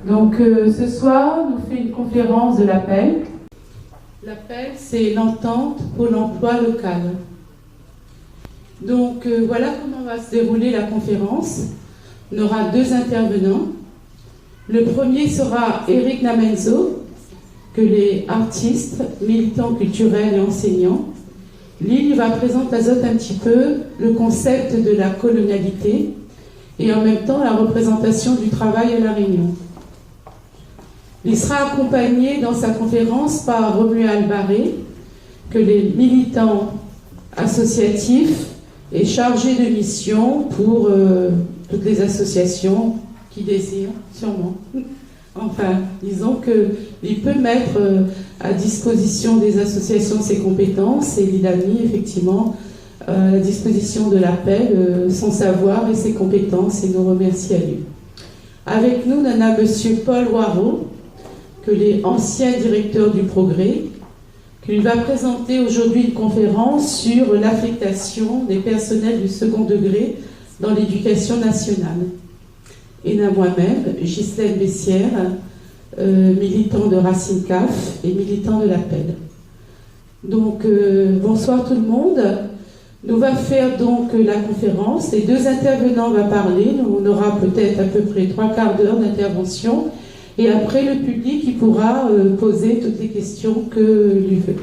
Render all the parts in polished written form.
Donc ce soir, on nous fait une conférence de l'APEL. L'APEL, c'est l'entente pour l'emploi local. Donc voilà comment va se dérouler la conférence. On aura deux intervenants. Le premier sera Eric Namenzo, que les artistes, militants culturels et enseignants. Lui, il va présenter un petit peu le concept de la colonialité et en même temps la représentation du travail à La Réunion. Il sera accompagné dans sa conférence par Romuald Barré, que les militants associatifs est chargé de mission pour toutes les associations qui désirent, sûrement. Enfin, disons qu'il peut mettre à disposition des associations ses compétences et il a mis effectivement à la disposition de l'APEL son savoir et ses compétences et nous remercie à lui. Avec nous, on a M. Paul Waro, que les anciens directeurs du Progrès, qui va présenter aujourd'hui une conférence sur l'affectation des personnels du second degré dans l'éducation nationale. Et moi-même, Ghislaine Bessière, militant de Racine CAF et militant de l'APEL. Donc, bonsoir tout le monde. Nous va faire donc la conférence. Les deux intervenants vont parler. On aura peut-être à peu près 3/4 d'heure d'intervention. Et après, le public il pourra poser toutes les questions que lui veut.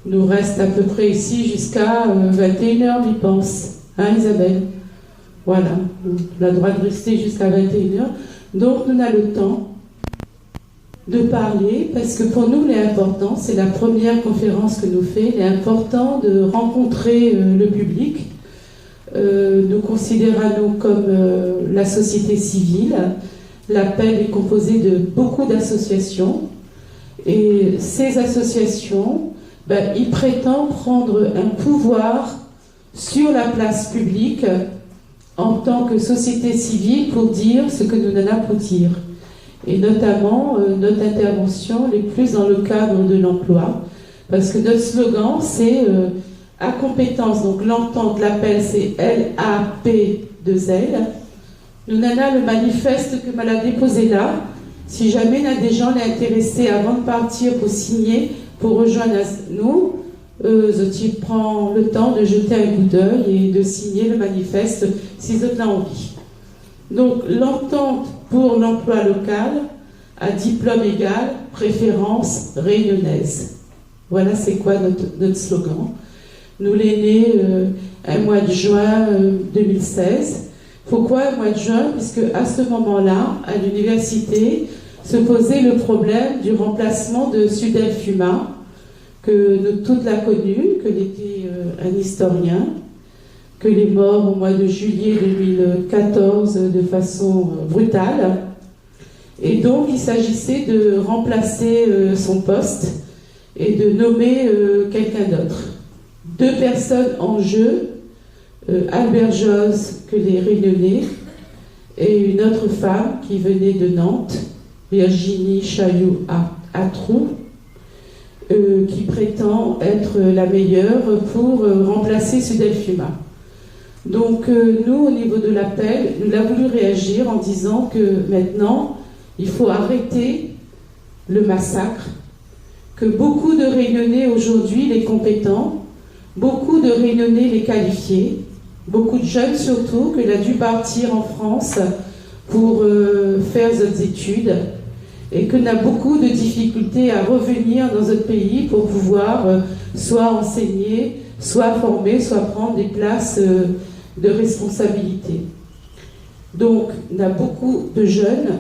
Il nous reste à peu près ici jusqu'à 21h, j'y pense. Hein, Isabelle? Voilà, on a le droit de rester jusqu'à 21h. Donc, on a le temps de parler, parce que pour nous, il est important, c'est la première conférence que nous fait, il est important de rencontrer le public. Nous considérons comme la société civile. L'APEL est composée de beaucoup d'associations et ces associations, ils prétendent prendre un pouvoir sur la place publique en tant que société civile pour dire ce que nous en avons pour dire. Et notamment, notre intervention est plus dans le cadre de l'emploi, parce que notre slogan, c'est à compétence, donc l'entente, l'APEL, c'est L-A-P-2-L. Nous avons le manifeste que m'a déposé là. Si jamais il y a des gens intéressés avant de partir pour signer, pour rejoindre nous, ils prennent le temps de jeter un coup d'œil et de signer le manifeste si ils ont envie. Donc l'entente pour l'emploi local à diplôme égal, préférence réunionnaise. Voilà c'est quoi notre slogan. Nous l'est né un mois de juin 2016. Pourquoi un mois de juin? Puisque à ce moment-là, à l'université, se posait le problème du remplacement de Sudel Fuma, que nous toutes l'a connu, que était un historien, que est mort au mois de juillet 2014 de façon brutale. Et donc, il s'agissait de remplacer son poste et de nommer quelqu'un d'autre. Deux personnes en jeu, Albert Josse, que les Réunionnais, et une autre femme qui venait de Nantes, Virginie Chailloux-Atrou, qui prétend être la meilleure pour remplacer Sudel Fuma. Donc nous, au niveau de l'APEL, nous avons voulu réagir en disant que maintenant, il faut arrêter le massacre, que beaucoup de Réunionnais aujourd'hui, les compétents, beaucoup de Réunionnais, les qualifiés, beaucoup de jeunes surtout, qu'il a dû partir en France pour faire d'autres études et qu'on a beaucoup de difficultés à revenir dans notre pays pour pouvoir soit enseigner, soit former, soit prendre des places de responsabilité. Donc, on a beaucoup de jeunes,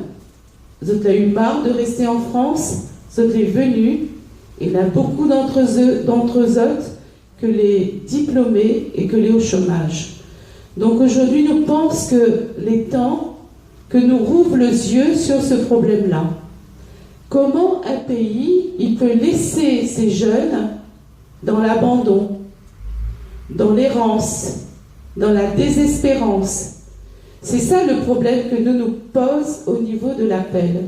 ils ont eu marre de rester en France, ils sont venus, et il y a beaucoup d'entre eux que les diplômés et que les au chômage. Donc aujourd'hui, nous pensons que les temps que nous rouvrent les yeux sur ce problème-là. Comment un pays il peut laisser ces jeunes dans l'abandon, dans l'errance, dans la désespérance? C'est ça le problème que nous pose au niveau de l'APEL.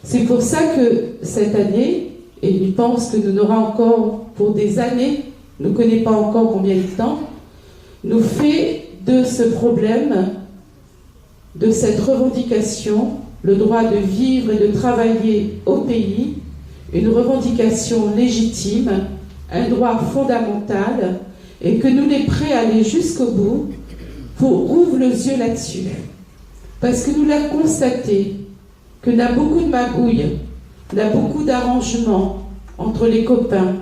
C'est pour ça que cette année, et je pense que nous n'aurons encore pour des années, nous ne connaissons pas encore combien de temps, nous fait de ce problème, de cette revendication, le droit de vivre et de travailler au pays, une revendication légitime, un droit fondamental, et que nous sommes prêts à aller jusqu'au bout pour ouvrir les yeux là-dessus. Parce que nous l'avons constaté, que nous avons beaucoup de magouilles, nous avons beaucoup d'arrangements entre les copains,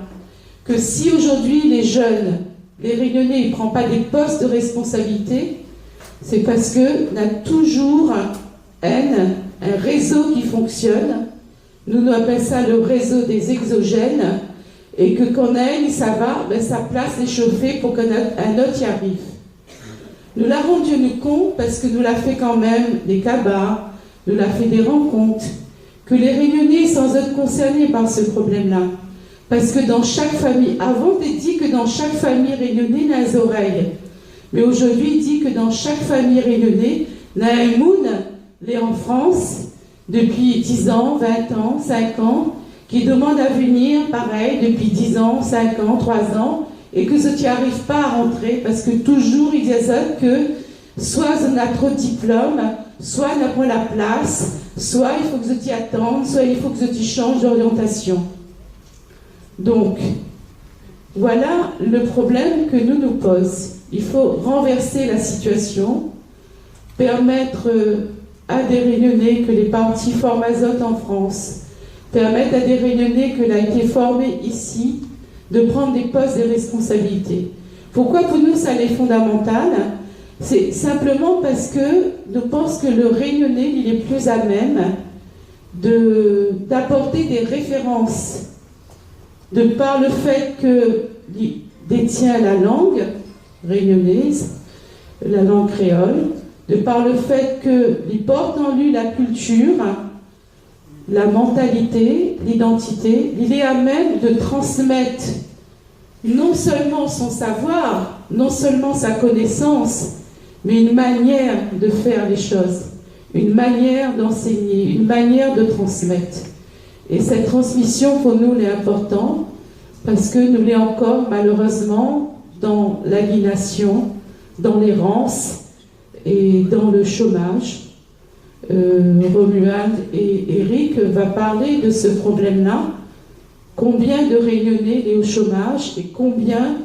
que si aujourd'hui les jeunes, les Réunionnais, ne prennent pas des postes de responsabilité, c'est parce que nous avons toujours un réseau qui fonctionne. Nous appelons ça le réseau des exogènes, et que quand ça va, ben ça place les chauffés pour qu'un autre y arrive. Nous l'avons rendu compte parce que nous l'avons fait quand même des cabas, nous l'avons fait des rencontres, que les Réunionnais sont être concernés par ce problème-là. Parce que dans chaque famille, avant on dit que dans chaque famille réunionnais, il y a des oreilles. Mais aujourd'hui, il dit que dans chaque famille réunionnais, il y a un moun, les en France, depuis 10 ans, 20 ans, 5 ans, qui demandent à venir, pareil, depuis 10 ans, 5 ans, 3 ans, et que tu n'y arrives pas à rentrer, parce que toujours, ils disent que soit on a trop de diplômes, soit on n'a pas la place, soit il faut que tu t'y attendes, soit il faut que tu changes d'orientation. Donc, voilà le problème que nous pose. Il faut renverser la situation, permettre à des Réunionnais que les partis forment Azote en France, permettre à des Réunionnais que l'on a été formé ici, de prendre des postes de responsabilité. Pourquoi pour nous ça est fondamental? C'est simplement parce que nous pensons que le Réunionnais il est plus à même d'apporter des références de par le fait qu'il détient la langue réunionnaise, la langue créole, de par le fait qu'il porte en lui la culture, la mentalité, l'identité, il est à même de transmettre non seulement son savoir, non seulement sa connaissance, mais une manière de faire les choses, une manière d'enseigner, une manière de transmettre. Et cette transmission, pour nous, elle est importante, parce que nous l'est encore, malheureusement, dans l'aliénation, dans l'errance et dans le chômage. Romuald et Eric va parler de ce problème-là. Combien de Réunionnais sont au chômage et combien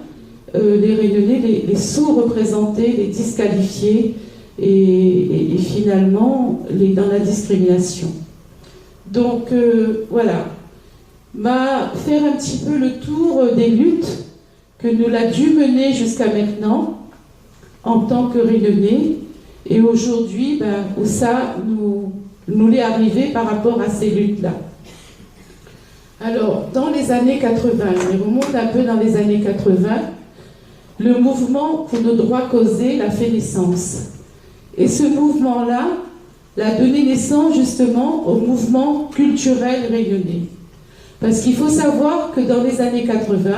les Réunionnais, les sous-représentés, les disqualifiés et finalement dans la discrimination. Donc voilà, faire un petit peu le tour des luttes que nous l'avons dû mener jusqu'à maintenant en tant que Réunionnais. Et aujourd'hui, où ça nous l'est arrivé par rapport à ces luttes-là. Alors, dans les années 80, je remonte un peu dans les années 80, le mouvement pour nos droits causés a fait naissance. Et ce mouvement-là a donné naissance justement au mouvement culturel réunionnais. Parce qu'il faut savoir que dans les années 80,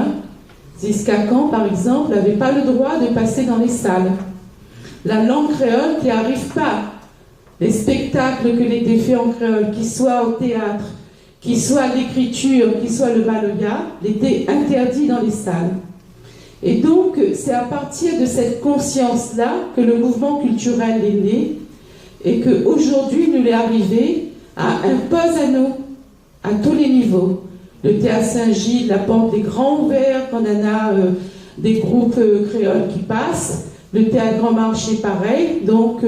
Ziska-Can, par exemple, n'avait pas le droit de passer dans les salles. La langue créole qui n'arrive pas. Les spectacles que l'étaient faits en créole, qu'ils soient au théâtre, qu'ils soient à l'écriture, qu'ils soient le maloya, étaient interdits dans les salles. Et donc, c'est à partir de cette conscience-là que le mouvement culturel est né et qu'aujourd'hui, nous l'est arrivé à imposer à nous, à tous les niveaux. Le théâtre Saint-Gilles, la porte des grands ouverts, quand on a des groupes créoles qui passent. Le théâtre Grand Marché, pareil. Donc,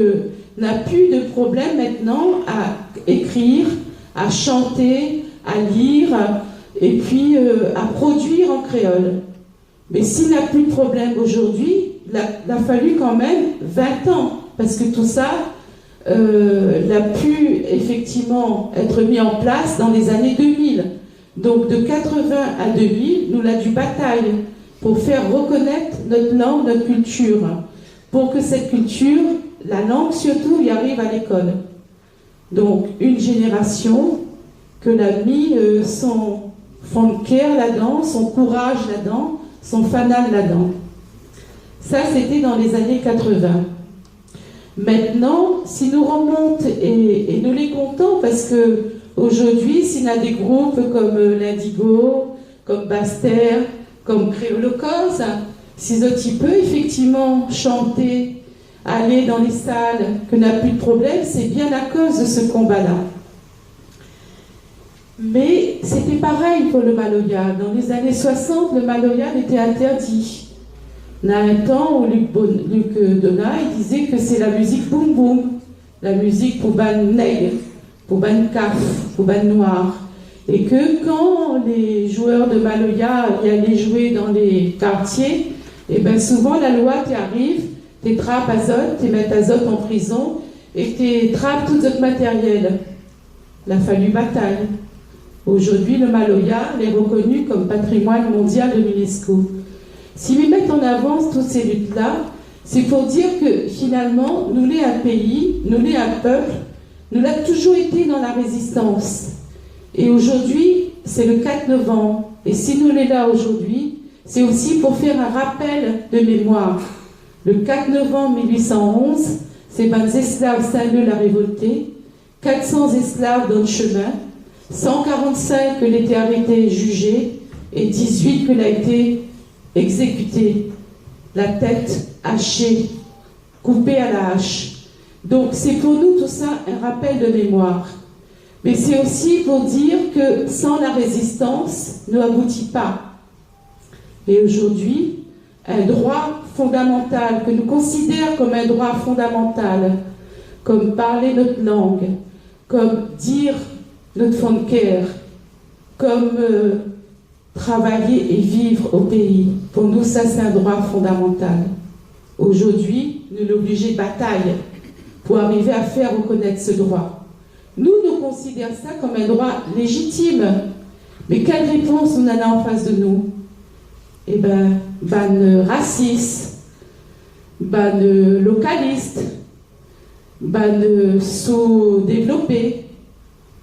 n'a plus de problème maintenant à écrire, à chanter, à lire, et puis à produire en créole. Mais s'il n'a plus de problème aujourd'hui, il a fallu quand même 20 ans, parce que tout ça n'a pu effectivement être mis en place dans les années 2000. Donc de 80 à 2000, nous l'avons dû bataille pour faire reconnaître notre langue, notre culture, pour que cette culture, la langue surtout, y arrive à l'école. Donc une génération que l'a mis son cœur là-dedans, son courage là-dedans, son fanal là-dedans. Ça, c'était dans les années 80. Maintenant, si nous remontons, et nous les comptons, parce que aujourd'hui, s'il y a des groupes comme l'Indigo, comme Basse-Terre, comme Créolocause, si ils peuvent effectivement chanter aller dans les salles, qu'on n'a plus de problème, c'est bien à cause de ce combat-là. Mais c'était pareil pour le Maloya. Dans les années 60, le Maloya était interdit. On a un temps où Luc Donat disait que c'est la musique boum boum, la musique pour ban nègre, pour ban caf, pour ban noir. Et que quand les joueurs de Maloya y allaient jouer dans les quartiers, et bien souvent la loi t'arrive, t'es trappes azote, t'es mettre azote en prison, et t'es trappes tout notre matériel. Il a fallu bataille. Aujourd'hui, le Maloya est reconnu comme patrimoine mondial de l'UNESCO. Si nous mettons en avant toutes ces luttes-là, c'est pour dire que finalement, nous l'est un pays, nous l'est un peuple, nous l'avons toujours été dans la résistance. Et aujourd'hui, c'est le 4 novembre. Et si nous l'est là aujourd'hui, c'est aussi pour faire un rappel de mémoire. Le 4 novembre 1811, c'est 20 esclaves Saint-Leu la révolté, 400 esclaves dans le chemin, 145 que l'étaient arrêtés et jugés, et 18 que l'a été exécuté, la tête hachée, coupée à la hache. Donc c'est pour nous tout ça un rappel de mémoire. Mais c'est aussi pour dire que sans la résistance, ne aboutit pas. Et aujourd'hui, un droit fondamental que nous considérons comme un droit fondamental, comme parler notre langue, comme dire notre frontière, comme travailler et vivre au pays. Pour nous, ça, c'est un droit fondamental. Aujourd'hui, nous l'obligons de bataille pour arriver à faire reconnaître ce droit. Nous considérons ça comme un droit légitime. Mais quelle réponse on en a en face de nous? Eh bien, raciste, localiste, sous-développé,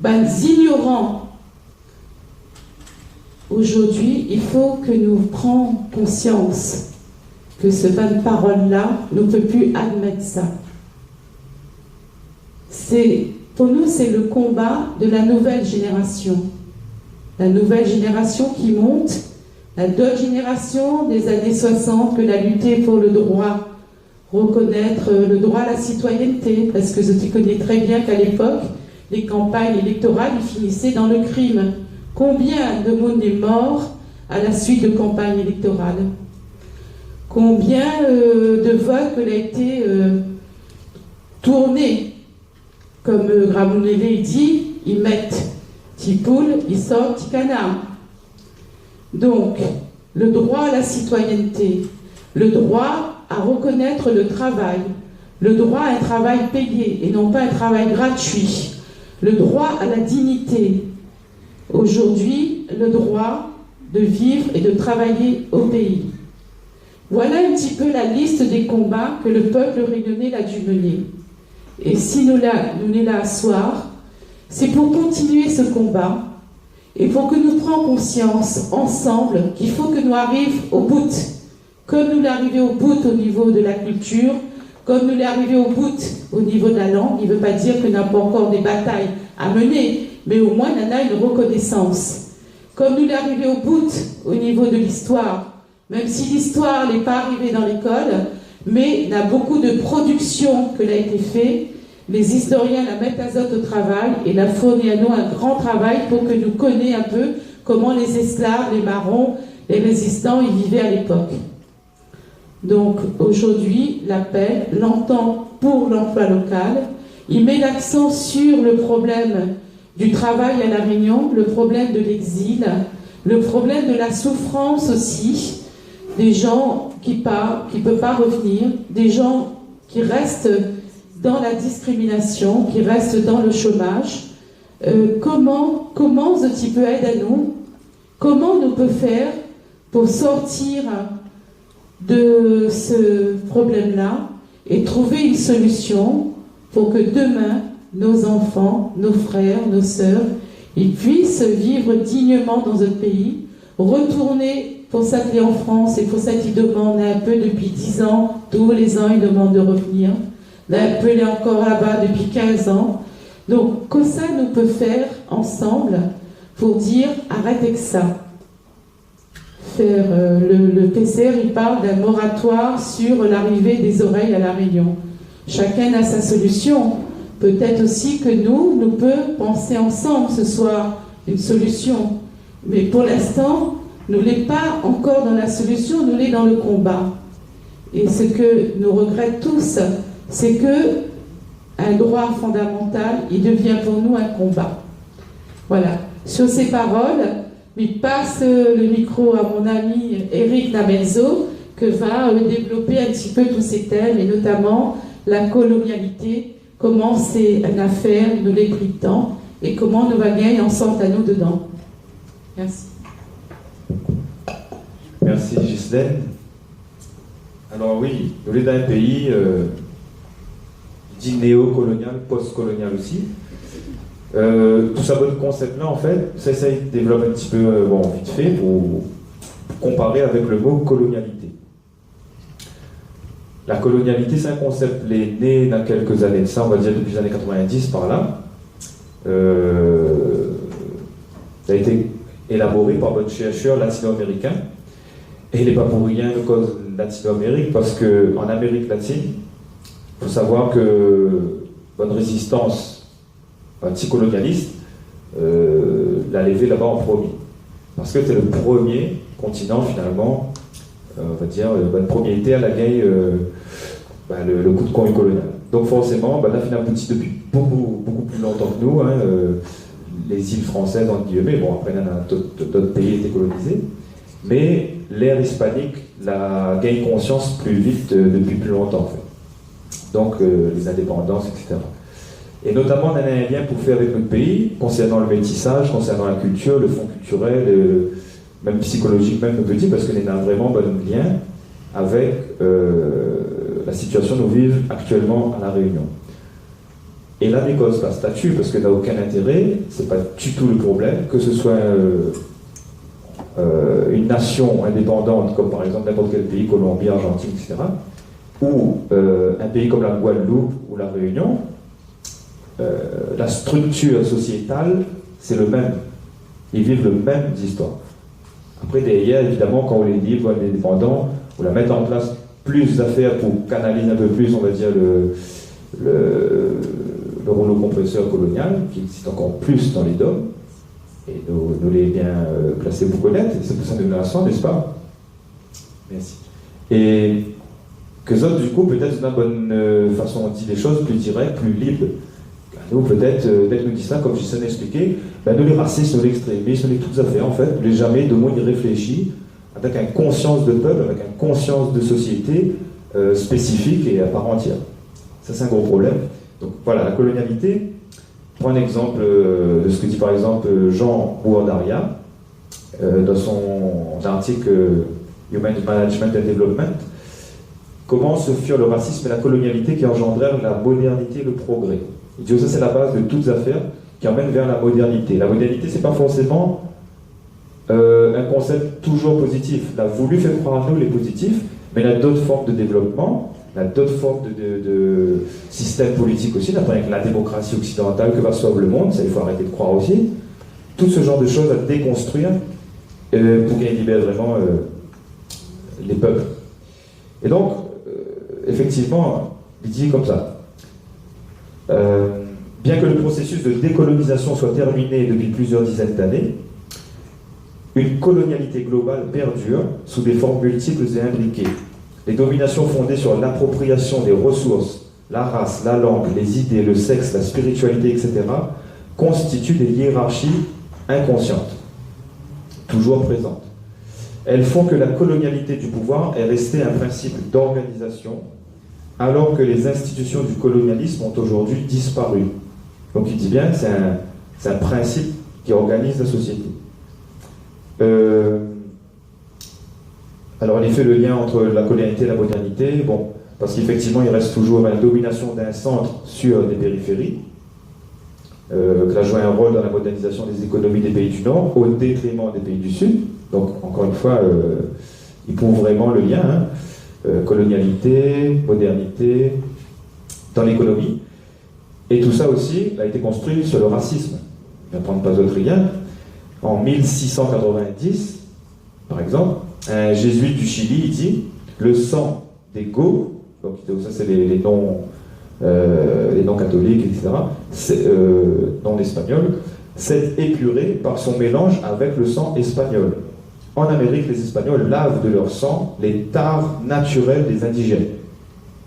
ignorants. Aujourd'hui, il faut que nous prenions conscience que ce parole-là ne peut plus admettre ça. Pour nous, c'est le combat de la nouvelle génération. La nouvelle génération qui monte, la d'autres génération des années 60 que l'a lutté pour le droit, reconnaître le droit à la citoyenneté, parce que tu connais très bien qu'à l'époque, les campagnes électorales ils finissaient dans le crime. Combien de monde est mort à la suite de campagnes électorales? Combien de votes a été tourné? Comme Gramonelli dit, ils mettent petit poule, ils sortent petit canard. Donc, le droit à la citoyenneté, le droit à reconnaître le travail, le droit à un travail payé et non pas un travail gratuit, le droit à la dignité. Aujourd'hui, le droit de vivre et de travailler au pays. Voilà un petit peu la liste des combats que le peuple réunionnais a dû mener. Et si nous sommes là ce soir, c'est pour continuer ce combat et pour que nous prenions conscience ensemble qu'il faut que nous arrivions au bout. Comme nous l'arrivons au bout au niveau de la culture, comme nous l'arrivons au bout au niveau de la langue, il ne veut pas dire que nous n'avons pas encore des batailles à mener, mais au moins, on a une reconnaissance. Comme nous l'arrivons au bout au niveau de l'histoire, même si l'histoire n'est pas arrivée dans l'école, mais il y a beaucoup de production qui a été faite. Les historiens la mettent azote au travail et la fournit à nous un grand travail pour que nous connaissions un peu comment les esclaves, les marrons, les résistants y vivaient à l'époque. Donc aujourd'hui, l'appel l'entend pour l'emploi local. Il met l'accent sur le problème du travail à La Réunion, le problème de l'exil, le problème de la souffrance aussi, des gens qui partent, qui ne peuvent pas revenir, des gens qui restent dans la discrimination, qui restent dans le chômage. Comment ce peut aider à nous? Comment nous peut faire pour sortir de ce problème-là et trouver une solution pour que demain, nos enfants, nos frères, nos sœurs, ils puissent vivre dignement dans notre pays, retourner. Pour ça qu'il est en France et pour ça qu'il demande un peu depuis 10 ans, tous les ans il demande de revenir. Là, un peu il est encore là-bas depuis 15 ans. Donc, que ça nous peut faire ensemble pour dire arrêtez avec ça. Le PCR, il parle d'un moratoire sur l'arrivée des oreilles à La Réunion. chacun a sa solution. Peut-être aussi que nous pouvons penser ensemble, ce soit une solution. Mais pour l'instant, nous ne sommes pas encore dans la solution, nous sommes dans le combat. Et ce que nous regrettons tous, c'est que un droit fondamental, il devient pour nous un combat. Voilà. Sur ces paroles, je passe le micro à mon ami Eric Namenzo, que va développer un petit peu tous ces thèmes, et notamment la colonialité, comment c'est une affaire, nous les pris de temps, et comment nous va gagner ensemble à nous dedans. Merci. Merci Ghislaine. Alors oui, nous sommes dans un pays dit néocolonial, post-colonial aussi. Tout ça, bon concept-là, en fait, ça de développer un petit peu, vite fait, pour comparer avec le mot colonialité. La colonialité, c'est un concept qui est né dans quelques années de ça, on va dire depuis les années 90 par là. Ça a été élaboré par des chercheurs latino-américains. Et il n'est pas pour rien de cause latino-amérique, parce qu'en Amérique latine, il faut savoir que bonne résistance anticolonialiste l'a levé là-bas en premier. Parce que c'était le premier continent, finalement, on va dire, le premier été à la guerre, le coup de coin colonial. Donc forcément, là, il a abouti depuis beaucoup plus longtemps que nous, les îles françaises, entre guillemets, bon, après, d'autres pays étaient colonisés, mais l'ère hispanique l'a gagné conscience plus vite depuis plus longtemps, en fait. Donc, les indépendances, etc. Et notamment, on a un lien pour faire avec notre pays, concernant le métissage, concernant la culture, le fond culturel, même psychologique, même, on peut dire, parce qu'on a vraiment un lien avec la situation que nous vivons actuellement à La Réunion. Et là, n'est cause pas statut, parce que n'a aucun intérêt, c'est pas du tout le problème, que ce soit une nation indépendante, comme par exemple n'importe quel pays, Colombie, Argentine, etc., ou un pays comme la Guadeloupe ou la Réunion, la structure sociétale, c'est le même. Ils vivent le même histoire. Après, derrière, évidemment, quand on les livre, on est indépendant, on la met en place plus d'affaires pour canaliser un peu plus, on va dire, le rouleau compresseur colonial, qui existe encore plus dans les DOM, et nous les bien placés pour connaître, c'est pour ça que nous l'avons, n'est-ce pas? Merci. Et que ça, du coup, peut-être c'est une bonne façon de dire les choses, plus directe, plus libre. Nous, peut-être, dès que nous disons ça, comme je sais expliquer, nous les racistes, nous les extrémistes, nous les toutes affaires, en fait, nous les jamais de moins y réfléchir, avec une conscience de peuple, avec une conscience de société spécifique et à part entière. Ça, c'est un gros problème. Donc voilà, la colonialité, prends un exemple de ce que dit par exemple Jean Bouandaria dans son article Human Management and Development. Comment se fuir le racisme et la colonialité qui engendrèrent la modernité et le progrès. Il dit que ça, c'est la base de toutes affaires qui emmènent vers la modernité. La modernité, c'est pas forcément un concept toujours positif. Il a voulu faire croire à nous les positifs, mais il y a d'autres formes de développement, il y a d'autres formes de système politique aussi, d'après la démocratie occidentale que va sauver le monde, ça il faut arrêter de croire aussi. Tout ce genre de choses à déconstruire pour qu'elles libèrent vraiment les peuples. Et donc, effectivement, il dit comme ça. Bien que le processus de décolonisation soit terminé depuis plusieurs dizaines d'années, une colonialité globale perdure sous des formes multiples et imbriquées. Les dominations fondées sur l'appropriation des ressources, la race, la langue, les idées, le sexe, la spiritualité, etc., constituent des hiérarchies inconscientes, toujours présentes. Elles font que la colonialité du pouvoir est restée un principe d'organisation, alors que les institutions du colonialisme ont aujourd'hui disparu. Donc il dit bien, c'est un principe qui organise la société. Alors il fait le lien entre la colonialité et la modernité, bon, parce qu'effectivement il reste toujours une domination d'un centre sur des périphéries, qui a joué un rôle dans la modernisation des économies des pays du Nord, au détriment des pays du Sud. Donc encore une fois, il prouve vraiment le lien, colonialité, modernité, dans l'économie. Et tout ça aussi a été construit sur le racisme. Je ne vais prendre pas d'autres liens. En 1690, par exemple, un jésuite du Chili, il dit « Le sang des Go », donc ça c'est les noms les non-catholiques, etc., non espagnols, s'est épuré par son mélange avec le sang espagnol. En Amérique, les Espagnols lavent de leur sang les tares naturelles des indigènes.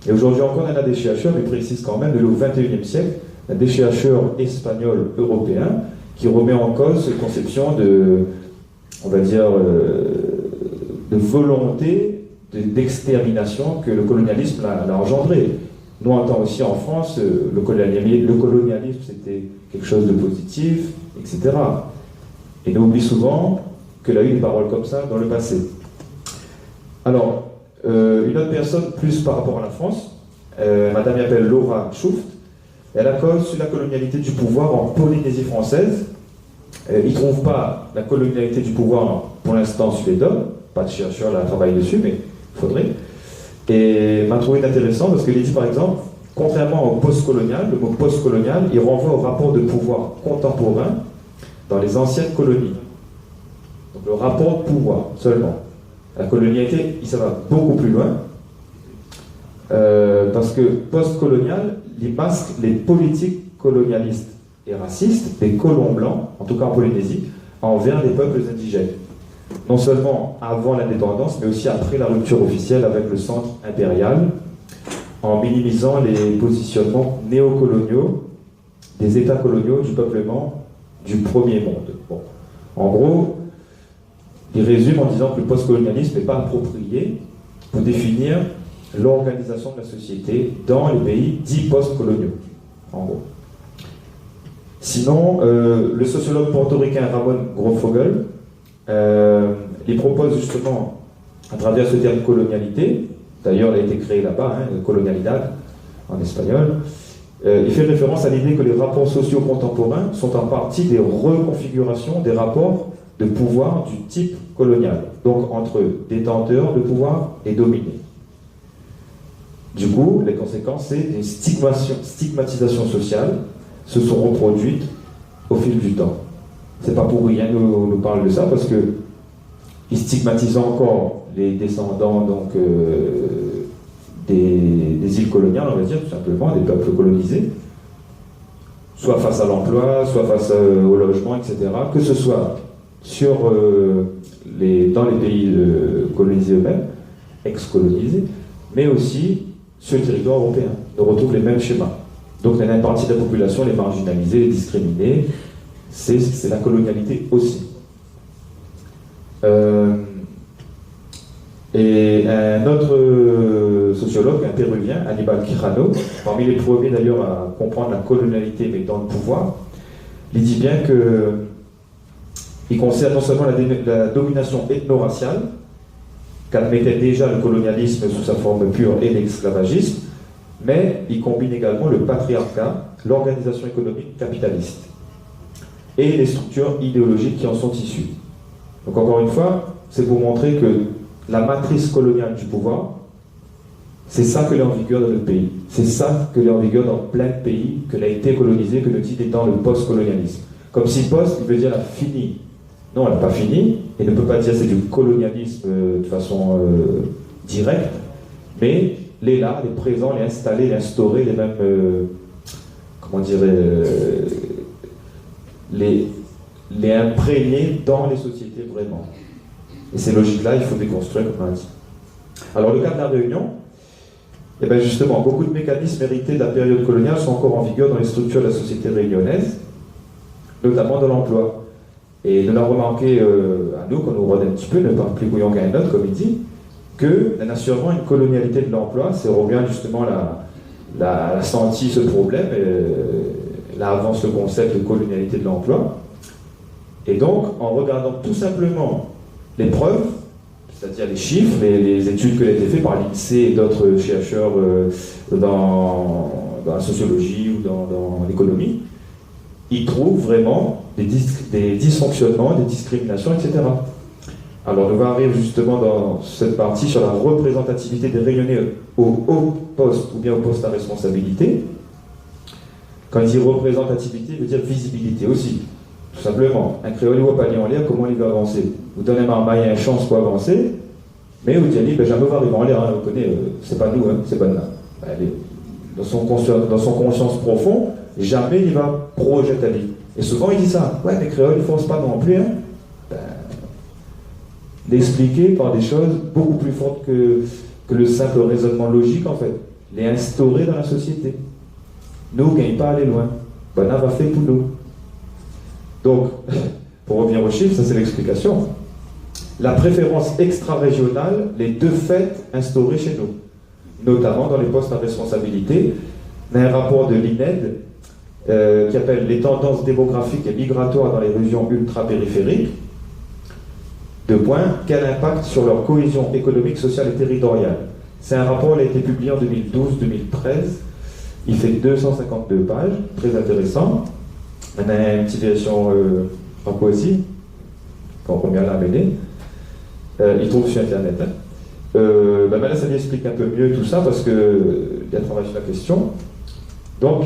Et aujourd'hui encore, on a des chercheurs, mais précise quand même, au XXIe siècle, des chercheurs espagnols européens qui remet en cause cette conception de, on va dire, de volonté d'extermination que le colonialisme l'a engendré. Nous, on entend aussi en France, le colonialisme, c'était quelque chose de positif, etc. Et on oublie souvent qu'il a eu des paroles comme ça dans le passé. Alors, une autre personne, plus par rapport à la France, madame s'appelle Laura Schuft, elle a cause sur la colonialité du pouvoir en Polynésie française. Il ne trouve pas la colonialité du pouvoir, pour l'instant, sur les DOM. Pas de chercheur là travaille dessus, mais il faudrait. Et m'a trouvé intéressant parce qu'il dit, par exemple, contrairement au post-colonial, le mot post-colonial, il renvoie au rapport de pouvoir contemporain dans les anciennes colonies. Donc le rapport de pouvoir seulement. La colonialité, ça va beaucoup plus loin. Parce que post-colonial, il masque les politiques colonialistes et racistes des colons blancs, en tout cas en Polynésie, envers les peuples indigènes. Non seulement avant l'indépendance, mais aussi après la rupture officielle avec le centre impérial, en minimisant les positionnements néocoloniaux des États coloniaux du peuplement du premier monde. Bon. En gros, il résume en disant que le postcolonialisme n'est pas approprié pour définir l'organisation de la société dans les pays dits post-coloniaux, en gros. Sinon, le sociologue portoricain Ramon Grofogel, il propose justement, à travers ce terme colonialité, d'ailleurs il a été créé là-bas, colonialidad en espagnol, il fait référence à l'idée que les rapports sociaux contemporains sont en partie des reconfigurations des rapports de pouvoir du type colonial, donc entre détenteurs de pouvoir et dominés. Du coup, les conséquences, c'est une stigmatisation sociale se sont reproduites au fil du temps. C'est pas pour rien qu'on nous parle de ça, parce que ils stigmatisent encore les descendants donc, des îles coloniales, on va dire, tout simplement, des peuples colonisés, soit face à l'emploi, soit face au logement, etc., que ce soit dans les pays colonisés eux-mêmes, ex-colonisés, mais aussi sur le territoire européen. On retrouve les mêmes schémas. Donc il y a une partie de la population, les marginalisés, les discriminés, c'est la colonialité aussi. Et un autre sociologue, un péruvien, Aníbal Quijano, parmi les premiers d'ailleurs à comprendre la colonialité mais dans le pouvoir, il dit bien qu'il concerne non seulement la domination ethno-raciale, qu'admettait déjà le colonialisme sous sa forme pure et l'esclavagisme, mais il combine également le patriarcat, l'organisation économique capitaliste et les structures idéologiques qui en sont issues. Donc encore une fois, c'est pour montrer que la matrice coloniale du pouvoir, c'est ça que l'est en vigueur dans notre pays. C'est ça que l'est en vigueur dans plein de pays que l'a été colonisé, que le titre étant le post-colonialisme. Comme si post, il veut dire la fini. Non, elle n'a pas fini, et ne peut pas dire c'est du colonialisme de façon directe, mais elle est là, elle est présente, elle est installée, elle est instaurée, les mêmes, comment dire, les imprégner dans les sociétés vraiment. Et ces logiques-là, il faut déconstruire, comme on a dit. Alors, le cas de la Réunion, eh bien justement, beaucoup de mécanismes hérités de la période coloniale sont encore en vigueur dans les structures de la société réunionnaise, notamment dans l'emploi. Et nous l'avons remarqué à nous, quand nous regardons un petit peu, ne pas plus bouillant qu'un autre, comme il dit, que naturellement une colonialité de l'emploi, c'est revient justement la senti ce problème, et là avance le concept de colonialité de l'emploi. Et donc, en regardant tout simplement les preuves, c'est-à-dire les chiffres, les études qui ont été faites par l'INSEE et d'autres chercheurs dans la sociologie ou dans l'économie, ils trouvent vraiment des dysfonctionnements, des discriminations, etc. Alors, nous allons arriver justement dans cette partie sur la représentativité des Réunionnais au haut poste ou bien au poste à responsabilité. Quand il dit représentativité, il veut dire visibilité aussi. Tout simplement, un créole ne voit pas aller en l'air, comment il va avancer? Vous donnez à une chance pour avancer, mais vous dites, ben jamais va arriver en l'air, vous connaissez, c'est pas nous, c'est pas là. Allez, dans son conscience profond, jamais il va projeter à lui. Et souvent il dit ça, ouais, les créoles ils ne forcent pas non plus, hein. L'expliquer par des choses beaucoup plus fortes que le simple raisonnement logique en fait, les instaurer dans la société. Nous, on ne gagne pas à aller loin. Ben, on va faire pour nous. Donc, pour revenir aux chiffres, ça c'est l'explication. La préférence extra-régionale, les deux faits instaurés chez nous, notamment dans les postes à responsabilité. On a un rapport de l'INED qui appelle les tendances démographiques et migratoires dans les régions ultra-périphériques. Deux points, quel impact sur leur cohésion économique, sociale et territoriale. C'est un rapport qui a été publié en 2012-2013. Il fait 252 pages, très intéressant. On a une petite version franco aussi, qu'on remet à la BD. Il trouve sur Internet. Hein. Là, ça lui explique un peu mieux tout ça parce qu'il a travaillé sur la question. Donc,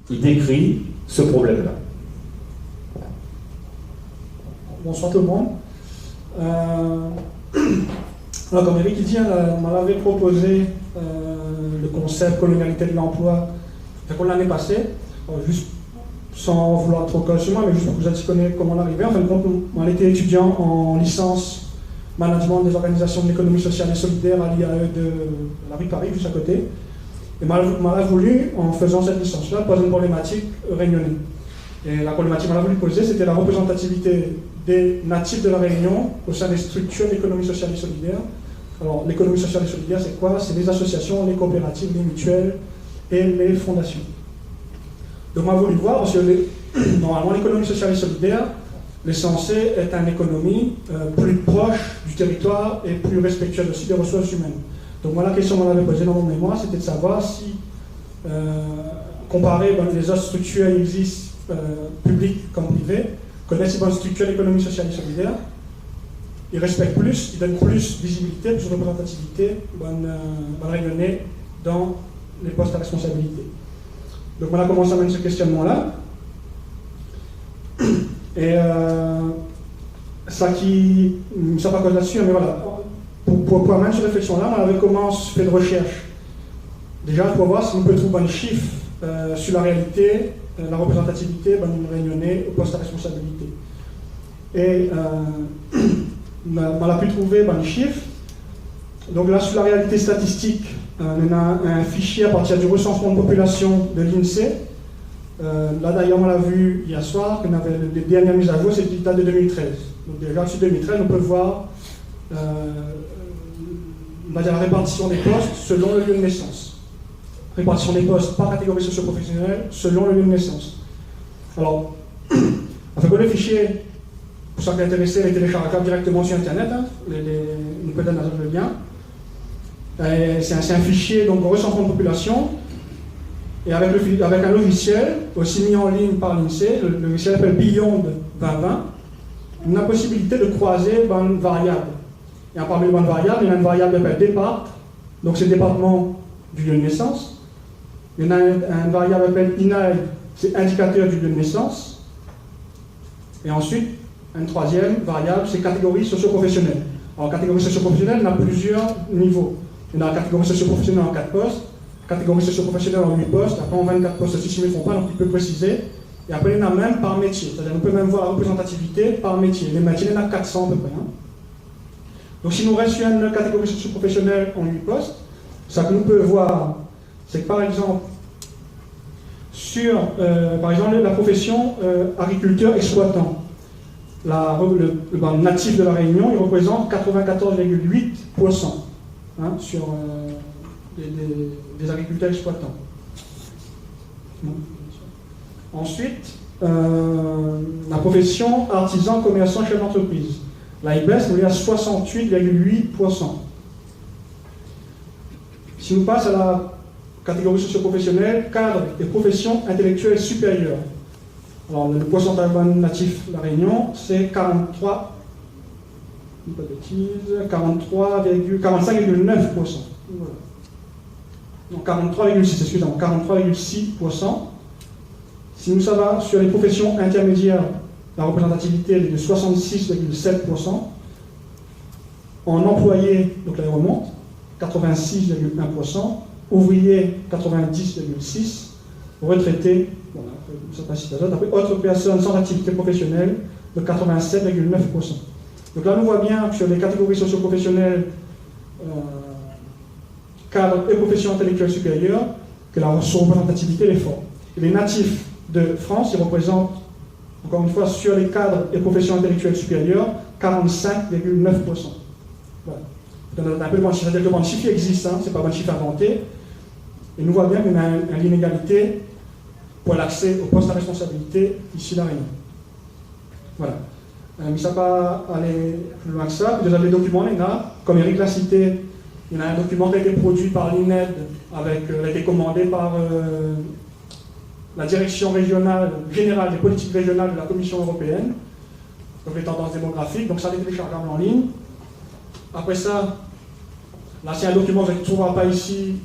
il décrit ce problème-là. Bonsoir tout le monde. Alors, comme Eric dit, on m'avait proposé le concept colonialité de l'emploi l'année passée, juste sans vouloir trop coller sur moi, mais juste pour que vous expliquiez comment l'arriver. En fin de compte, on était étudiant en licence management des organisations de l'économie sociale et solidaire à l'IAE de la rue Paris, juste à côté. Et m'a voulu, en faisant cette licence-là, poser une problématique réunionnais. Et la problématique qu'on a voulu poser, c'était la représentativité des natifs de la Réunion au sein des structures d'économie sociale et solidaire. Alors, l'économie sociale et solidaire, c'est quoi? C'est les associations, les coopératives, les mutuelles et les fondations. Donc, on a voulu voir, parce que normalement, l'économie sociale et solidaire, l'essentiel est une économie plus proche du territoire et plus respectueuse aussi des ressources humaines. Donc, moi, la question qu'on avait posée dans mon mémoire, c'était de savoir si, comparé les autres structures qui existent, publiques comme privées, connaissent une bonne structure d'économie sociale et solidaire, ils respectent plus, ils donnent plus de visibilité, plus de représentativité, bonne rayonnée dans les postes à responsabilité. Donc, on a commencé à mener ce questionnement-là. Et ça pas cause là-dessus, mais voilà. Pour amener cette réflexion-là, on avait commencé fait de recherche. Déjà, pour voir si on peut trouver un chiffre sur la réalité, la représentativité réunionnais au poste à responsabilité. Et on a pu trouver les chiffres. Donc là, sur la réalité statistique, on a un fichier à partir du recensement de population de l'INSEE. Là d'ailleurs, on l'a vu hier soir, qu'on avait les dernières mises à jour, c'est le date de 2013. Donc déjà, sur 2013, on peut voir on va dire la répartition des postes selon le lieu de naissance. Répartition des postes par catégorie socio-professionnelle selon le lieu de naissance. Alors, on fait que le fichier, pour ceux qui sont intéressés, les téléchargeables directement sur Internet, hein, nous peut donner le lien. C'est un fichier, donc recensement de population, et avec un logiciel, aussi mis en ligne par l'INSEE, le logiciel s'appelle Beyond 2020, on a la possibilité de croiser une variable. Et parmi les bonnes variables, il y a une variable qui s'appelle départ, donc c'est le département du lieu de naissance. Il y en a une variable qui s'appelle INAI, c'est indicateur du lieu de naissance. Et ensuite, une troisième variable, c'est catégorie socio-professionnelle. Alors, catégorie socio-professionnelle, on a plusieurs niveaux. On a la catégorie socio-professionnelle en 4 postes, catégorie socio-professionnelle en 8 postes, après en 24 postes aussi, si je ne me trompe pas, donc il peut préciser. Et après, il y en a même par métier. C'est-à-dire, on peut même voir la représentativité par métier. Les métiers, il y en a 400 à peu près. Hein. Donc, si nous reste sur une catégorie socio-professionnelle en 8 postes, ça que nous pouvons voir, c'est que par exemple, sur la profession agriculteur-exploitant, le natif de la Réunion, il représente 94,8% sur des agriculteurs exploitants. Ensuite, la profession artisan, commerçant, chef d'entreprise. Là, il baisse, il est à 68,8%. Si nous passons à la catégorie socio-professionnelle, cadre et profession intellectuelle supérieure. Alors, le pourcentage natif de la Réunion, c'est 45,9%. Voilà. Donc 43,6%, excusez-moi, 43,6%. Si nous ça va sur les professions intermédiaires, la représentativité est de 66,7%. En employés, donc là il remonte, 86,1%. ouvriers 90,6%, retraités, bon, après autres personnes sans activité professionnelle de 87,9%. Donc là, on voit bien que sur les catégories socio-professionnelles, cadres et professions intellectuelles supérieures, que la représentativité est forte. Et les natifs de France, ils représentent, encore une fois, sur les cadres et professions intellectuelles supérieures, 45,9%. Voilà. Donc, un peu de bon chiffre, c'est-à-dire que le bon chiffre existe, hein, c'est pas un bon chiffre inventé. Et nous voyons bien qu'il y a une inégalité pour l'accès aux postes à responsabilité ici à La Réunion. Voilà. Mais ça ne va pas aller plus loin que ça. Vous avez les documents, comme Eric l'a cité, il y a un document qui a été produit par l'INED, il a été commandé par la direction régionale, générale des politiques régionales de la Commission européenne, donc les tendances démographiques, donc ça a été téléchargeable en ligne. Après ça, là c'est un document que je ne trouverai pas ici,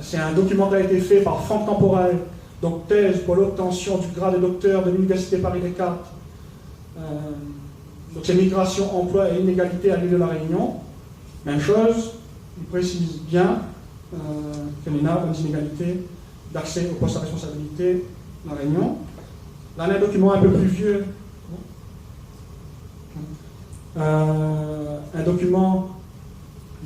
c'est un document qui a été fait par Franck Temporel, donc thèse pour l'obtention du grade de docteur de l'Université Paris-Descartes. Donc c'est migration, emploi et inégalité à l'île de la Réunion. Même chose, il précise bien qu'il y a une inégalité d'accès aux postes à responsabilité à La Réunion. Là, on a un document un peu plus vieux, un document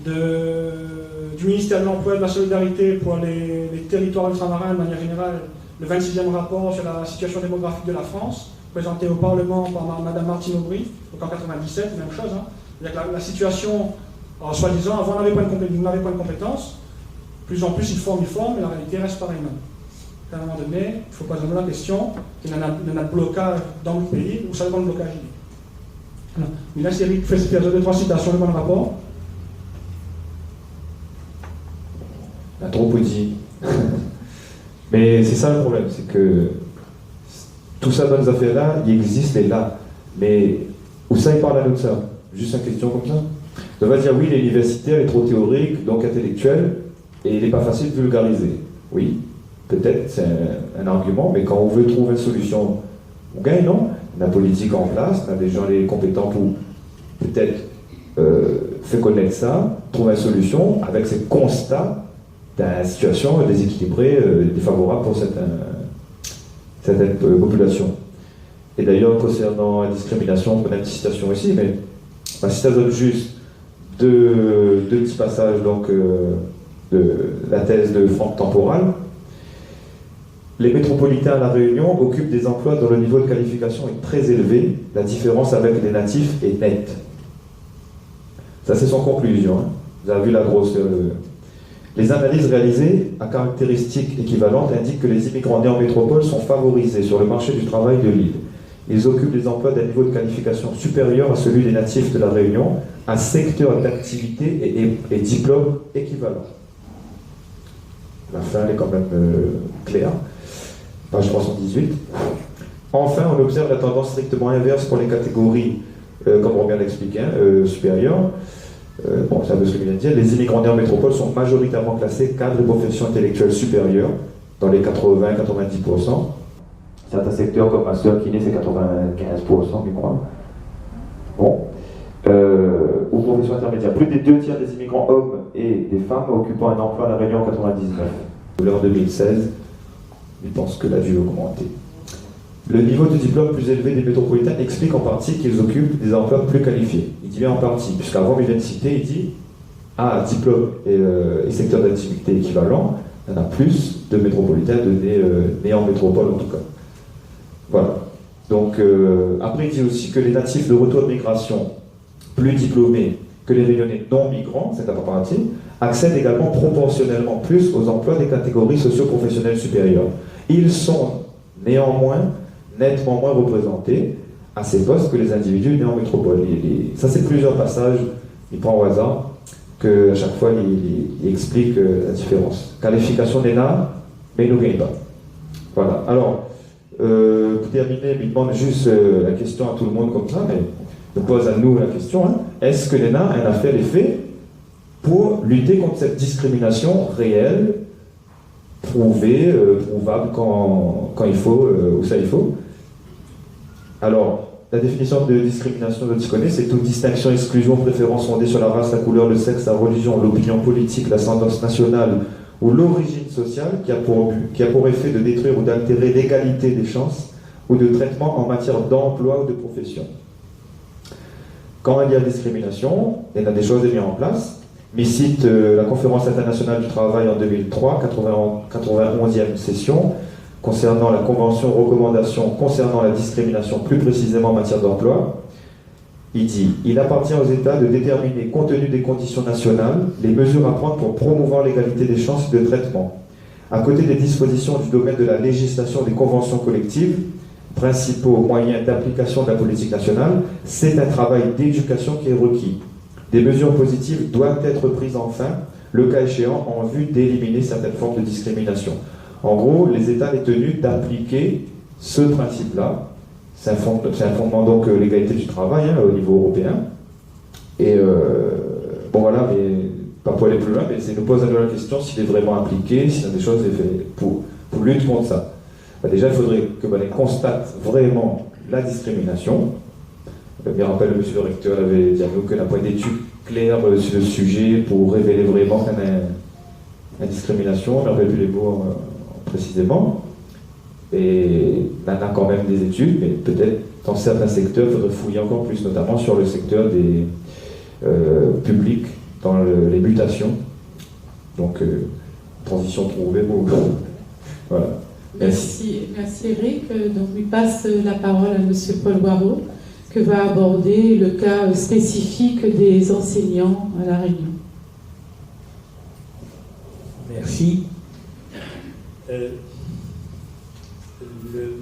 du ministère de l'Emploi et de la Solidarité pour les territoires ultramarins de manière générale, le 26e rapport sur la situation démographique de la France, présenté au Parlement par Mme Martine Aubry, donc en 1997, même chose. Hein. La situation, soi-disant, avant on n'avait pas de compétences, plus en plus ils forment, mais la réalité reste pareille même. À un moment donné, il ne faut pas se poser la question qu'il y en a de blocage dans le pays, où ça dépend de blocage. Voilà. Mais là, Eric fait deux, trois citations de mon rapport. Un trop petit. Mais c'est ça le problème, c'est que tout ça dans les affaires-là, il existe et là. Mais où ça, il parle à notre ça? Juste une question comme ça. On va dire oui, l'université elle est trop théorique, donc intellectuelle, et il n'est pas facile de vulgariser. Oui, peut-être, c'est un argument, mais quand on veut trouver une solution, on gagne, non? On a la politique en place, on a des gens les compétents pour peut-être faire connaître ça, trouver une solution avec ces constats d'une situation déséquilibrée, défavorable pour certaines populations. Et d'ailleurs, concernant la discrimination, on a une citation ici, mais si ça donne juste deux petits passages donc, de la thèse de Franck Temporel. Les métropolitains à La Réunion occupent des emplois dont le niveau de qualification est très élevé. La différence avec les natifs est nette. Ça, c'est son conclusion. Hein. Vous avez vu la grosse... Les analyses réalisées à caractéristiques équivalentes indiquent que les immigrants nés en métropole sont favorisés sur le marché du travail de l'île. Ils occupent des emplois d'un niveau de qualification supérieur à celui des natifs de La Réunion, à secteur d'activité et diplôme équivalent. La fin elle est quand même claire. Page 318. Enfin, on observe la tendance strictement inverse pour les catégories, comme on vient d'expliquer, supérieures. Bon, c'est un peu ce que je viens de dire. Les immigrants nés en métropole sont majoritairement classés cadres et professions intellectuelles supérieures, dans les 80-90%. Certains secteurs, comme master kiné, c'est 95%, je crois. Bon. Ou professions intermédiaires. Plus des 2 tiers des immigrants hommes et des femmes occupant un emploi à La Réunion en 99. En 2016, je pense que la vue a augmenté. Le niveau de diplôme plus élevé des métropolitains explique en partie qu'ils occupent des emplois plus qualifiés. Il dit bien en partie, puisqu'avant, il vient de citer, il dit diplôme et secteur d'activité équivalent, il y en a plus de métropolitains nés en métropole en tout cas. Voilà. Donc, après, il dit aussi que les natifs de retour de migration plus diplômés que les Réunionnais non migrants, c'est à partie, accèdent également proportionnellement plus aux emplois des catégories socio-professionnelles supérieures. Ils sont néanmoins nettement moins représentés à ces postes que les individus nés en métropole. Ça, c'est plusieurs passages, il prend au hasard, qu'à chaque fois, il explique la différence. Qualification n'est là, mais il ne gagne pas. Voilà. Alors, pour terminer, il demande juste la question à tout le monde comme ça, mais il pose à nous la question, hein, est-ce que l'ENA a fait l'effet pour lutter contre cette discrimination réelle, prouvée, prouvable quand il faut, où ça il faut? Alors, la définition de discrimination de Ticonet, c'est toute distinction, exclusion, préférence fondée sur la race, la couleur, le sexe, la religion, l'opinion politique, l'ascendance nationale ou l'origine sociale qui a pour effet de détruire ou d'altérer l'égalité des chances ou de traitement en matière d'emploi ou de profession. Quand il y a discrimination, il y en a des choses à mettre en place. Mais cite la Conférence internationale du travail en 2003, 91e session, concernant la Convention recommandation concernant la discrimination, plus précisément en matière d'emploi. Il dit « Il appartient aux États de déterminer, compte tenu des conditions nationales, les mesures à prendre pour promouvoir l'égalité des chances de traitement. À côté des dispositions du domaine de la législation des conventions collectives, principaux moyens d'application de la politique nationale, c'est un travail d'éducation qui est requis. Des mesures positives doivent être prises enfin, le cas échéant, en vue d'éliminer certaines formes de discrimination. » En gros, les États sont tenus d'appliquer ce principe-là. C'est un fondement donc l'égalité du travail au niveau européen. Et bon voilà, mais pas pour aller plus loin, mais ça nous pose la question s'il est vraiment appliqué, s'il y a des choses pour lutter contre ça. Déjà, il faudrait que on constate vraiment la discrimination. Bien rappelle, monsieur le recteur avait dit à nous qu'on n'a pas d'études claires sur le sujet pour révéler vraiment qu'il y a une discrimination. Je ne rappelle plus les mots précisément. Et on a quand même des études, mais peut-être dans certains secteurs, il faudrait fouiller encore plus, notamment sur le secteur des publics, dans les mutations. Donc, transition trouvée. Bon. Voilà. Merci Eric. Donc, lui passe la parole à M. Paul Boireau, que va aborder le cas spécifique des enseignants à La Réunion. Merci.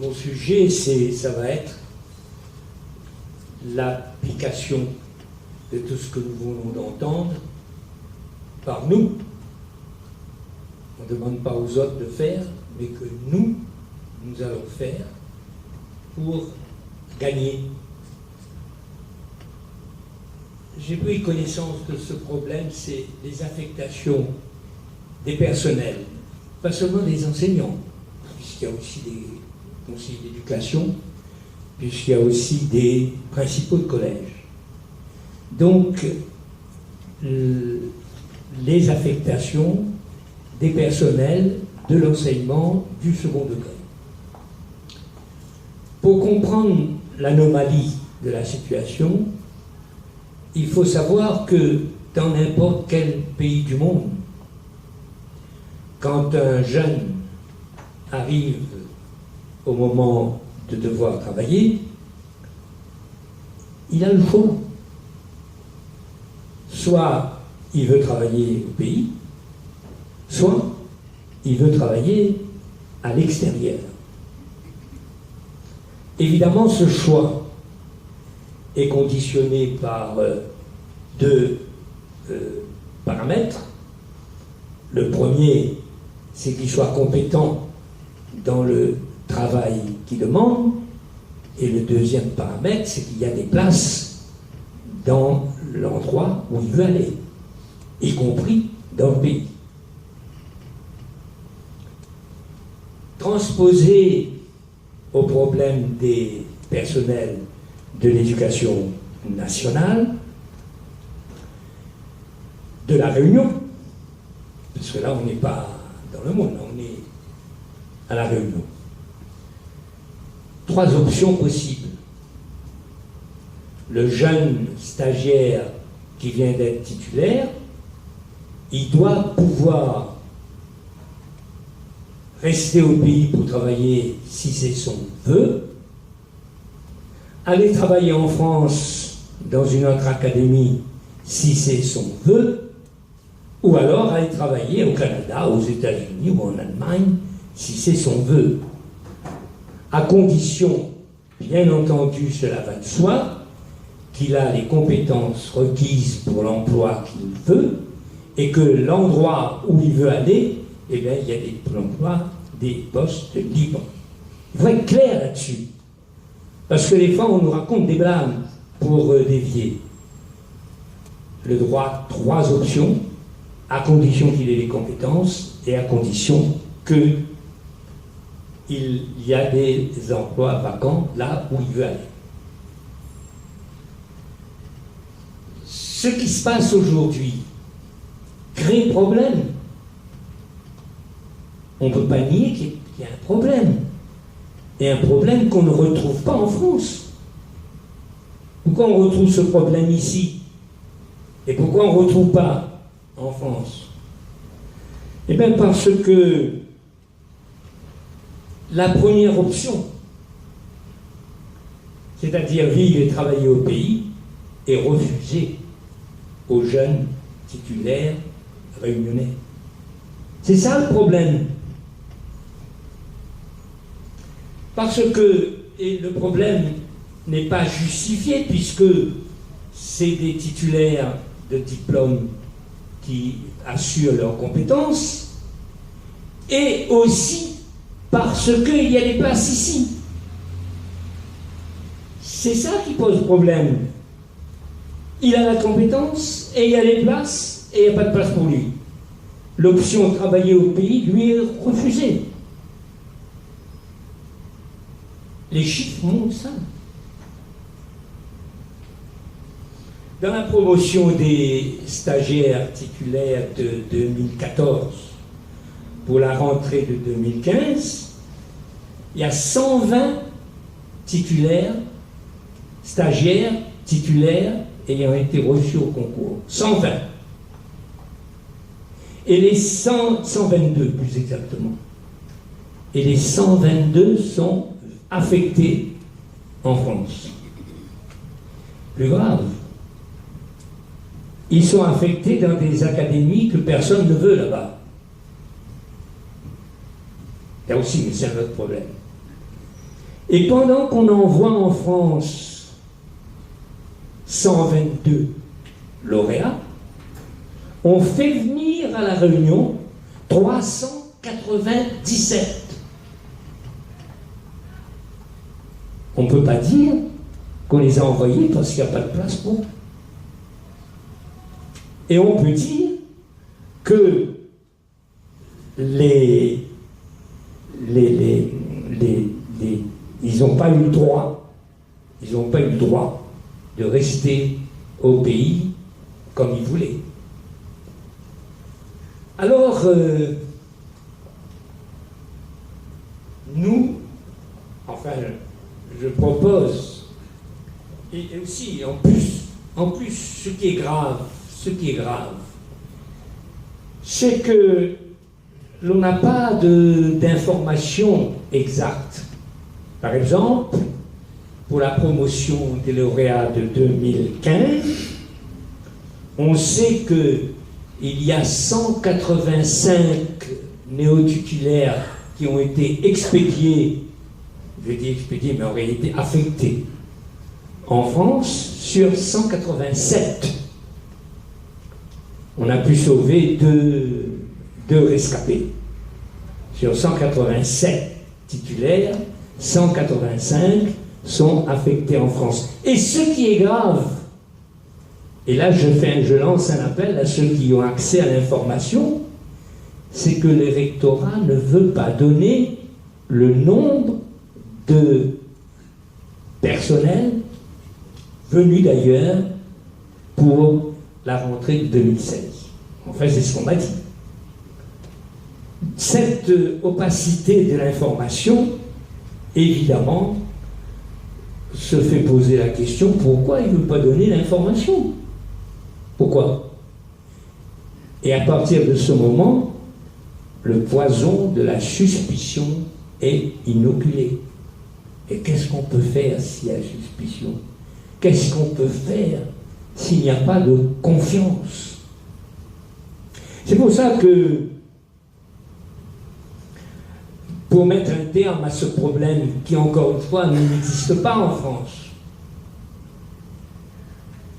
Mon sujet, ça va être l'application de tout ce que nous venons d'entendre par nous. On ne demande pas aux autres de faire, mais que nous allons faire pour gagner. J'ai pris connaissance de ce problème, c'est les affectations des personnels, pas seulement des enseignants, puisqu'il y a aussi des conseillers d'éducation, puisqu'il y a aussi des principaux de collège. Donc, les affectations des personnels de l'enseignement du second degré. Pour comprendre l'anomalie de la situation, il faut savoir que dans n'importe quel pays du monde, quand un jeune arrive au moment de devoir travailler, il a le choix. Soit il veut travailler au pays, soit il veut travailler à l'extérieur. Évidemment, ce choix est conditionné par deux paramètres. Le premier, c'est qu'il soit compétent dans le travail qu'il demande, et le deuxième paramètre, c'est qu'il y a des places dans l'endroit où il veut aller, y compris dans le pays. Transposé au problème des personnels de l'éducation nationale, de La Réunion, parce que là on n'est pas dans le monde, on est à La Réunion. Trois options possibles. Le jeune stagiaire qui vient d'être titulaire, il doit pouvoir rester au pays pour travailler si c'est son vœu, aller travailler en France dans une autre académie si c'est son vœu, ou alors aller travailler au Canada, aux États-Unis ou en Allemagne si c'est son vœu. À condition, bien entendu, cela va de soi, qu'il a les compétences requises pour l'emploi qu'il veut, et que l'endroit où il veut aller, eh bien, il y a des emplois, des postes libres. Il faut être clair là-dessus. Parce que des fois, on nous raconte des blagues pour dévier. Le droit, trois options, à condition qu'il ait les compétences et à condition qu'il y a des emplois vacants là où il veut aller. Ce qui se passe aujourd'hui crée problème. on ne peut pas nier qu'il y a un problème. Et un problème qu'on ne retrouve pas en France. Pourquoi on retrouve ce problème ici? Et pourquoi on ne retrouve pas en France? Eh bien parce que la première option, c'est-à-dire vivre et travailler au pays, est refusée aux jeunes titulaires réunionnais. C'est ça le problème. Parce que, et le problème n'est pas justifié, puisque c'est des titulaires de diplômes qui assurent leurs compétences, et aussi parce qu'il y a des places ici. C'est ça qui pose problème. Il a la compétence, et il y a les places, et il n'y a pas de place pour lui. L'option de travailler au pays lui est refusée. Les chiffres montrent ça. Dans la promotion des stagiaires titulaires de 2014 pour la rentrée de 2015, il y a 120 titulaires, stagiaires titulaires ayant été reçus au concours. 120. Et les 122 plus exactement. Et les 122 sont affectés en France. Plus grave, ils sont affectés dans des académies que personne ne veut là-bas. Là aussi, mais c'est un autre problème. Et pendant qu'on envoie en France 122 lauréats, on fait venir à La Réunion 397. On ne peut pas dire qu'on les a envoyés parce qu'il n'y a pas de place pour eux. Et on peut dire que ils n'ont pas eu le droit, de rester au pays comme ils voulaient. Alors, nous, enfin, je propose, et aussi, en plus, ce qui est grave, c'est que l'on n'a pas d'informations exactes. Par exemple, pour la promotion des lauréats de 2015, on sait qu'il y a 185 néo-titulaires qui ont été expédiés, je dis expédiés, mais en réalité affectés, en France, sur 187. On a pu sauver deux rescapés. Sur 187 titulaires, 185 sont affectés en France. Et ce qui est grave, et là je lance un appel à ceux qui ont accès à l'information, c'est que le rectorat ne veut pas donner le nombre de personnels venus d'ailleurs pour la rentrée de 2016. Enfin, c'est ce qu'on m'a dit. Cette opacité de l'information, évidemment, se fait poser la question, pourquoi il ne veut pas donner l'information? Pourquoi? Et à partir de ce moment, le poison de la suspicion est inoculé. Et qu'est-ce qu'on peut faire s'il y a suspicion? Qu'est-ce qu'on peut faire s'il n'y a pas de confiance? C'est pour ça que, pour mettre un terme à ce problème qui, encore une fois, n'existe pas en France,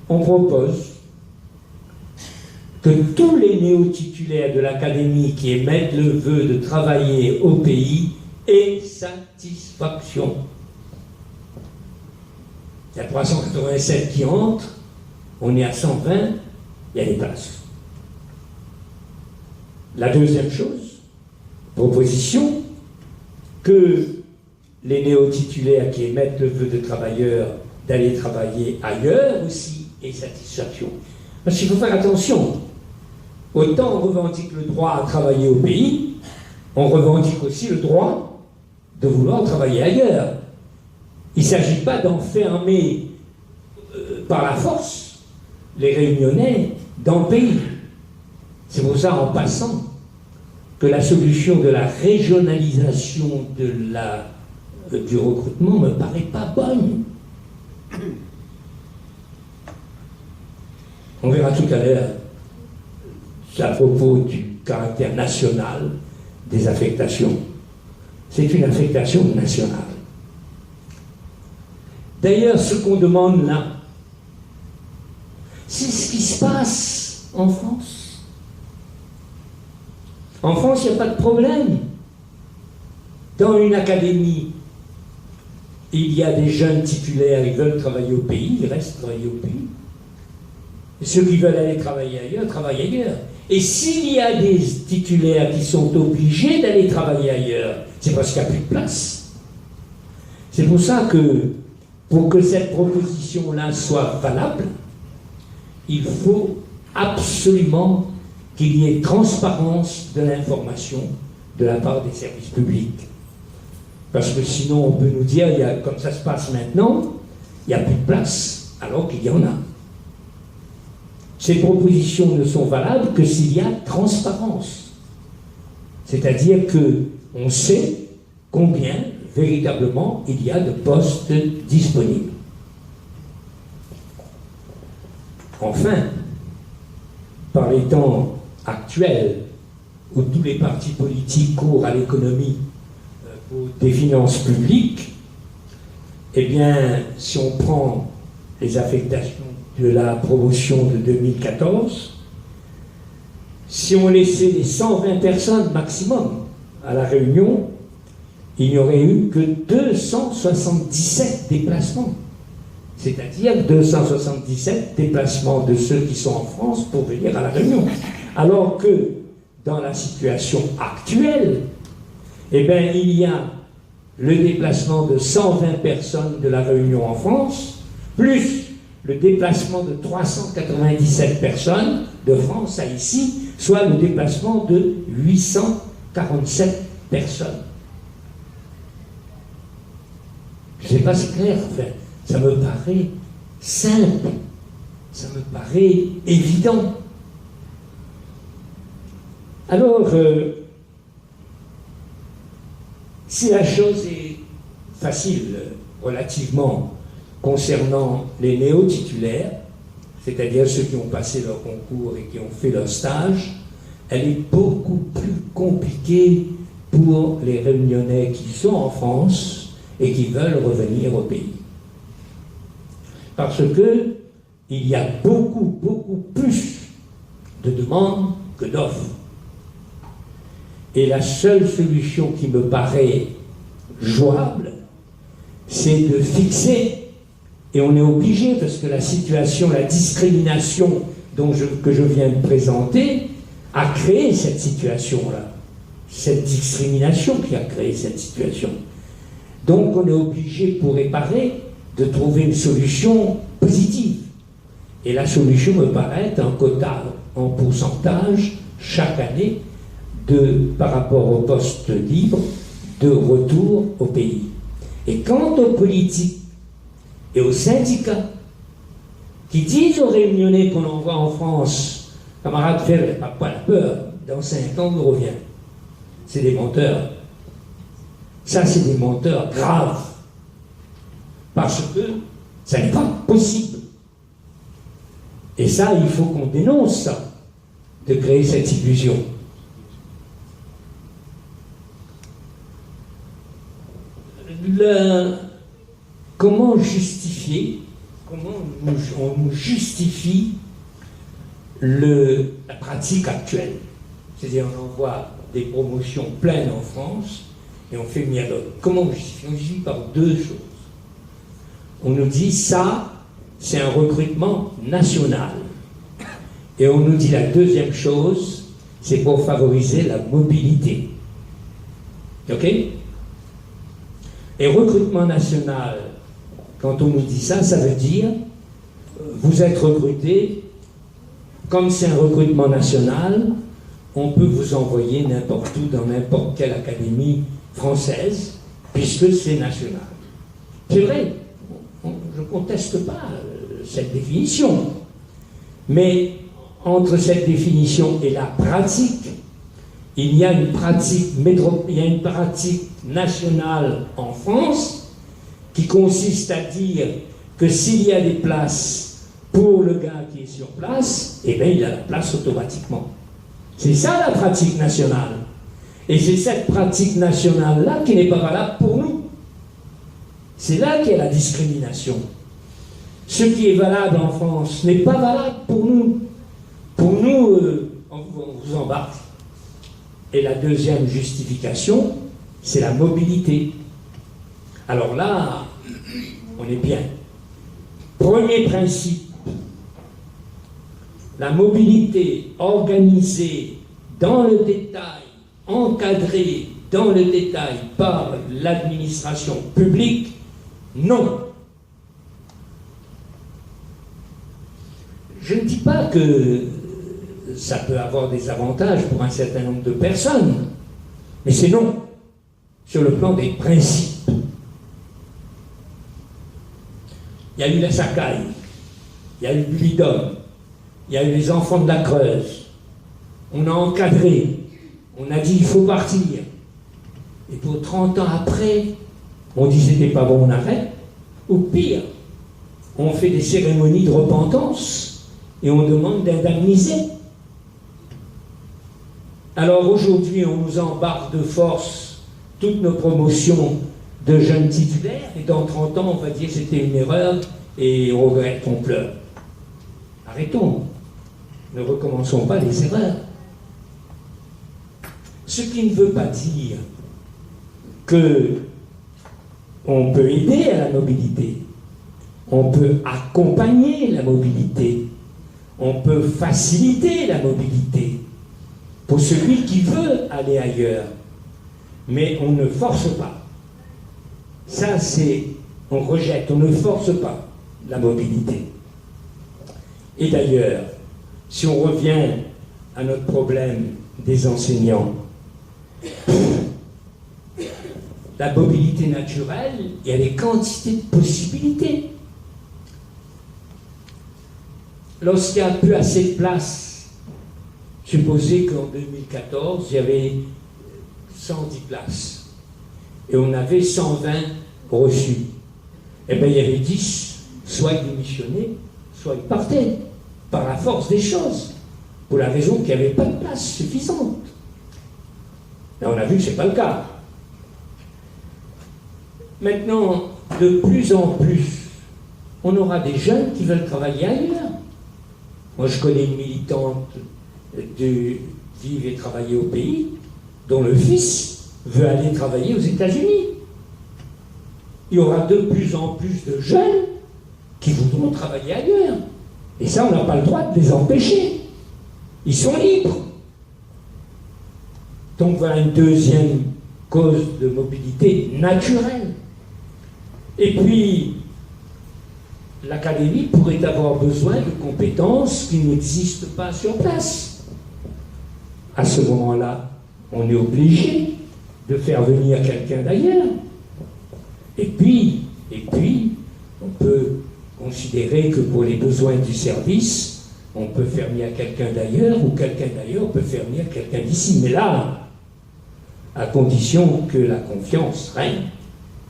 on propose que tous les néo-titulaires de l'Académie qui émettent le vœu de travailler au pays aient satisfaction. Il y a 387 qui entrent, on est à 120, il y a des places. La deuxième chose, proposition, que les néo-titulaires qui émettent le vœu de travailleurs d'aller travailler ailleurs aussi aient satisfaction. Parce qu'il faut faire attention. Autant on revendique le droit à travailler au pays, on revendique aussi le droit de vouloir travailler ailleurs. Il ne s'agit pas d'enfermer par la force les Réunionnais dans le pays. C'est pour ça, en passant, que la solution de la régionalisation du recrutement ne me paraît pas bonne. On verra tout à l'heure à propos du caractère national des affectations. C'est une affectation nationale. D'ailleurs, ce qu'on demande là, c'est ce qui se passe en France. En France, il n'y a pas de problème. Dans une académie, il y a des jeunes titulaires, ils veulent travailler au pays, ils restent travailler au pays. Et ceux qui veulent aller travailler ailleurs, travaillent ailleurs. Et s'il y a des titulaires qui sont obligés d'aller travailler ailleurs, c'est parce qu'il n'y a plus de place. C'est pour ça que, pour que cette proposition-là soit valable, il faut absolument qu'il y ait transparence de l'information de la part des services publics. Parce que sinon, on peut nous dire, comme ça se passe maintenant, il n'y a plus de place, alors qu'il y en a. Ces propositions ne sont valables que s'il y a transparence. C'est-à-dire qu'on sait combien, véritablement, il y a de postes disponibles. Enfin, par les temps actuels, où tous les partis politiques courent à l'économie pour des finances publiques, eh bien, si on prend les affectations de la promotion de 2014, si on laissait les 120 personnes maximum à la Réunion, il n'y aurait eu que 277 déplacements. C'est-à-dire 277 déplacements de ceux qui sont en France pour venir à la Réunion. Alors que, dans la situation actuelle, eh bien, il y a le déplacement de 120 personnes de la Réunion en France, plus le déplacement de 397 personnes de France à ici, soit le déplacement de 847 personnes. Je ne sais pas si c'est clair, enfin, ça me paraît simple, ça me paraît évident. Alors, si la chose est facile, relativement, concernant les néo-titulaires, c'est-à-dire ceux qui ont passé leur concours et qui ont fait leur stage, elle est beaucoup plus compliquée pour les Réunionnais qui sont en France et qui veulent revenir au pays. Parce que il y a beaucoup plus de demandes que d'offres. Et la seule solution qui me paraît jouable, c'est de fixer, et on est obligé, parce que la situation, la discrimination que je viens de présenter, a créé cette situation-là. Cette discrimination qui a créé cette situation. Donc on est obligé, pour réparer, de trouver une solution positive. Et la solution me paraît un quota en pourcentage chaque année par rapport aux postes libres de retour au pays. Et quant aux politiques et aux syndicats qui disent aux Réunionnais qu'on envoie en France, camarades, faites pas la peur, dans 5 ans on revient. C'est des menteurs. Ça, c'est des menteurs graves. Parce que ça n'est pas possible. Et ça, il faut qu'on dénonce ça, de créer cette illusion. Comment on nous justifie la pratique actuelle? C'est-à-dire, on envoie des promotions pleines en France et on fait miadone. Comment on justifie? On justifie par 2 choses. On nous dit ça, c'est un recrutement national. Et on nous dit la deuxième chose, c'est pour favoriser la mobilité. Ok? Et recrutement national, quand on nous dit ça, ça veut dire vous êtes recruté, comme c'est un recrutement national, on peut vous envoyer n'importe où, dans n'importe quelle académie française, puisque c'est national. C'est vrai, je ne conteste pas cette définition, mais entre cette définition et la pratique, il y a une pratique nationale en France qui consiste à dire que s'il y a des places pour le gars qui est sur place, eh bien il a la place automatiquement. C'est ça la pratique nationale. Et c'est cette pratique nationale-là qui n'est pas valable pour nous. C'est là qu'est la discrimination. Ce qui est valable en France n'est pas valable pour nous. Pour nous, on vous embarque. Et la deuxième justification, c'est la mobilité. Alors là, on est bien. Premier principe, la mobilité organisée dans le détail, encadrée dans le détail par l'administration publique, non. Je ne dis pas que ça peut avoir des avantages pour un certain nombre de personnes, mais c'est non, sur le plan des principes. Il y a eu la Sacaille, il y a eu Bulidum, il y a eu les enfants de la Creuse. On a encadré, on a dit il faut partir. Et pour 30 ans après, on dit c'était pas bon, on arrête. Ou pire, on fait des cérémonies de repentance et on demande d'indemniser. Alors aujourd'hui, on nous embarque de force toutes nos promotions de jeunes titulaires, et dans 30 ans, on va dire c'était une erreur, et on regrette, on pleure. Arrêtons. Ne recommençons pas les erreurs. Ce qui ne veut pas dire que on peut aider à la mobilité, on peut accompagner la mobilité, on peut faciliter la mobilité pour celui qui veut aller ailleurs, mais on ne force pas. Ça, c'est, on rejette, on ne force pas la mobilité. Et d'ailleurs, si on revient à notre problème des enseignants, la mobilité naturelle, il y a des quantités de possibilités. Lorsqu'il n'y a plus assez de place, supposez qu'en 2014, il y avait 110 places et on avait 120 reçus. Eh bien, il y avait 10, soit ils démissionnaient, soit ils partaient, par la force des choses, pour la raison qu'il n'y avait pas de place suffisante. Et on a vu que ce n'est pas le cas. Maintenant, de plus en plus, on aura des jeunes qui veulent travailler ailleurs. Moi, je connais une militante de Vivre et Travailler au Pays, dont le fils veut aller travailler aux États-Unis. Il y aura de plus en plus de jeunes qui voudront travailler ailleurs. Et ça, on n'a pas le droit de les empêcher. Ils sont libres. Donc voilà une deuxième cause de mobilité naturelle. Et puis, l'académie pourrait avoir besoin de compétences qui n'existent pas sur place. À ce moment-là, on est obligé de faire venir quelqu'un d'ailleurs. Et puis, on peut considérer que pour les besoins du service, on peut faire venir quelqu'un d'ailleurs, ou quelqu'un d'ailleurs peut faire venir quelqu'un d'ici. Mais là, à condition que la confiance règne,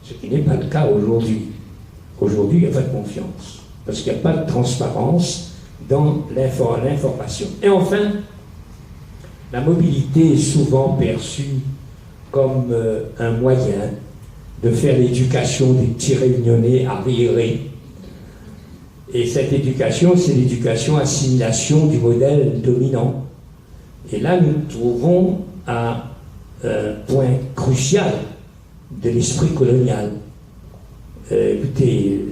ce qui n'est pas le cas aujourd'hui. Aujourd'hui, il n'y a pas de confiance, parce qu'il n'y a pas de transparence dans l'information. Et enfin, la mobilité est souvent perçue comme un moyen de faire l'éducation des petits réunionnais arriérés. Et cette éducation, c'est l'éducation assimilation du modèle dominant. Et là, nous nous trouvons à un point crucial de l'esprit colonial. Écoutez,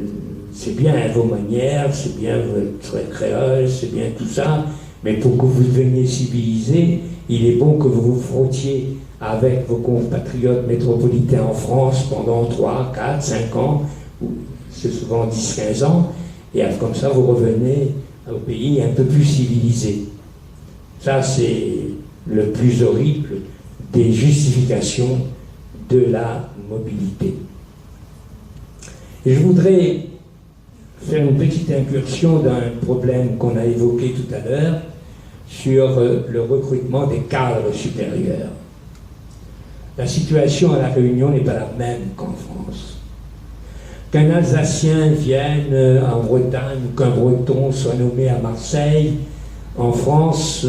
c'est bien vos manières, c'est bien votre créole, c'est bien tout ça, mais pour que vous deveniez civilisé, il est bon que vous vous frottiez avec vos compatriotes métropolitains en France pendant 3, 4, 5 ans, c'est souvent 10, 15 ans, et comme ça vous revenez au pays un peu plus civilisé. Ça, c'est le plus horrible des justifications de la mobilité. Et je voudrais faire une petite incursion d'un problème qu'on a évoqué tout à l'heure sur le recrutement des cadres supérieurs. La situation à La Réunion n'est pas la même qu'en France. Qu'un Alsacien vienne en Bretagne ou qu'un Breton soit nommé à Marseille, en France,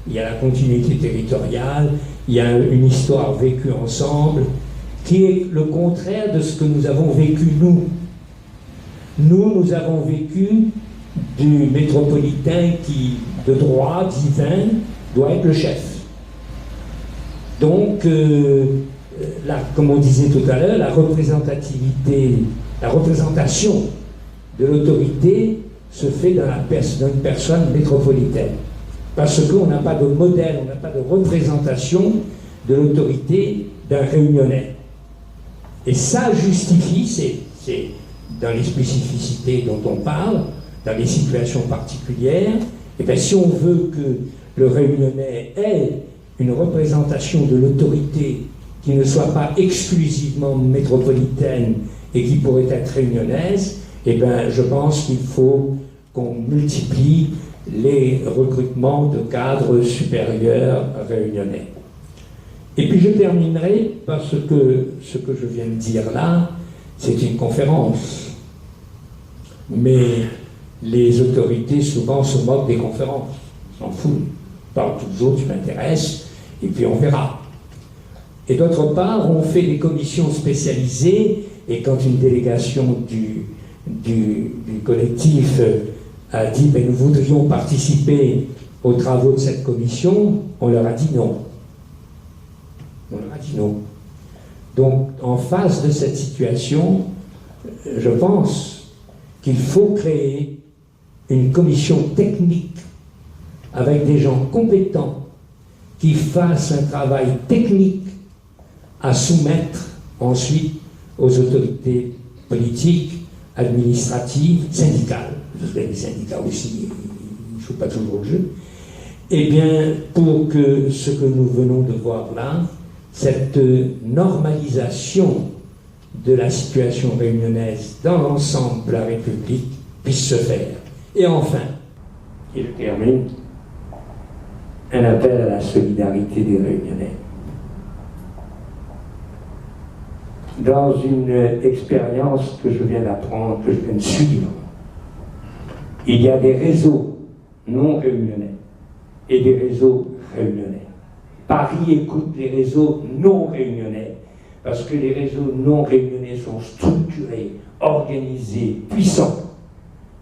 il y a la continuité territoriale, il y a une histoire vécue ensemble, qui est le contraire de ce que nous avons vécu nous. Nous avons vécu du métropolitain qui, de droit divin, doit être le chef. Donc, comme on disait tout à l'heure, la représentation de l'autorité se fait dans une personne métropolitaine. Parce qu'on n'a pas de modèle, on n'a pas de représentation de l'autorité d'un Réunionnais. Et ça justifie, c'est dans les spécificités dont on parle, dans les situations particulières, et bien si on veut que le Réunionnais ait une représentation de l'autorité qui ne soit pas exclusivement métropolitaine et qui pourrait être réunionnaise, et bien je pense qu'il faut qu'on multiplie les recrutements de cadres supérieurs réunionnais. Et puis je terminerai parce que ce que je viens de dire là, c'est une conférence. Mais les autorités souvent se moquent des conférences, s'en foutent. Parle toujours, tu m'intéresses, et puis on verra. Et d'autre part, on fait des commissions spécialisées, et quand une délégation du collectif a dit ben, nous voudrions participer aux travaux de cette commission, on leur a dit non. On leur a dit non. Donc, en face de cette situation, je pense qu'il faut créer une commission technique avec des gens compétents qui fassent un travail technique à soumettre ensuite aux autorités politiques, administratives, syndicales. Les syndicats aussi, ils ne jouent pas toujours le jeu. Eh bien, pour que ce que nous venons de voir là, cette normalisation de la situation réunionnaise dans l'ensemble de la République puisse se faire. Et enfin, et je termine, un appel à la solidarité des Réunionnais. Dans une expérience que je viens d'apprendre, que je viens de suivre, il y a des réseaux non réunionnais et des réseaux réunionnais. Paris écoute les réseaux non réunionnais parce que les réseaux non réunionnais sont structurés, organisés, puissants.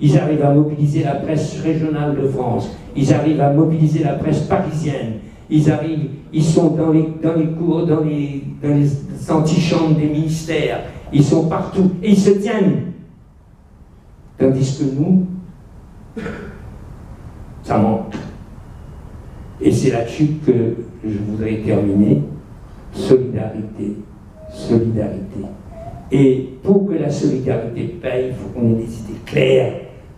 Ils arrivent à mobiliser la presse régionale de France, ils arrivent à mobiliser la presse parisienne, ils sont dans les cours, dans les antichambres des ministères, ils sont partout et ils se tiennent. Tandis que nous, ça manque. Et c'est là-dessus que je voudrais terminer. Solidarité, solidarité. Et pour que la solidarité paye, il faut qu'on ait des idées claires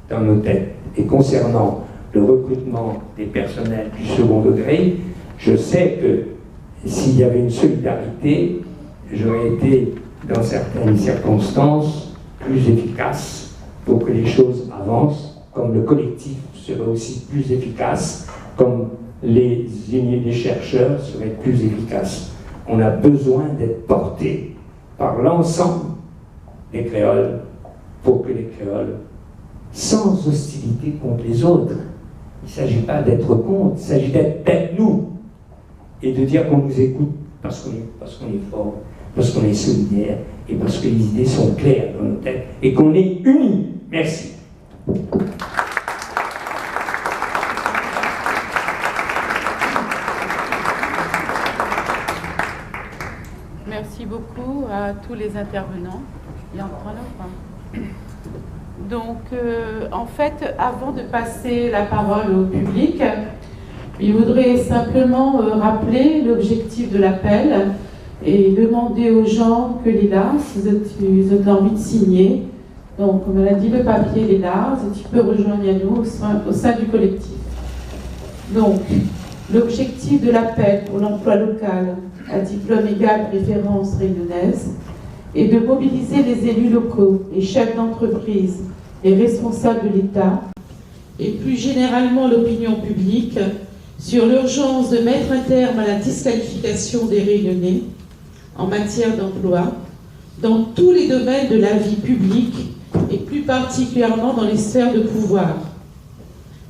dans nos têtes. Et concernant le recrutement des personnels du second degré, je sais que s'il y avait une solidarité, j'aurais été, dans certaines circonstances, plus efficace pour que les choses avancent, comme le collectif serait aussi plus efficace, comme les chercheurs seraient plus efficaces. On a besoin d'être portés par l'ensemble des créoles pour que les créoles, sans hostilité contre les autres, il ne s'agit pas d'être contre, il s'agit d'être nous et de dire qu'on nous écoute parce qu'on est fort, parce qu'on est solidaire et parce que les idées sont claires dans nos têtes et qu'on est unis. Merci. Merci beaucoup à tous les intervenants. Il y en a encore là. Donc, en fait, avant de passer la parole au public, il voudrait simplement rappeler l'objectif de l'appel et demander aux gens que les là, si vous avez envie de signer. Donc, comme elle a dit, le papier il est là, tu peux rejoindre nous au sein du collectif. Donc, L'objectif de l'appel pour l'emploi local à diplôme égal préférence réunionnaise est de mobiliser les élus locaux, les chefs d'entreprise, les responsables de l'État et plus généralement l'opinion publique sur l'urgence de mettre un terme à la disqualification des Réunionnais en matière d'emploi dans tous les domaines de la vie publique et plus particulièrement dans les sphères de pouvoir,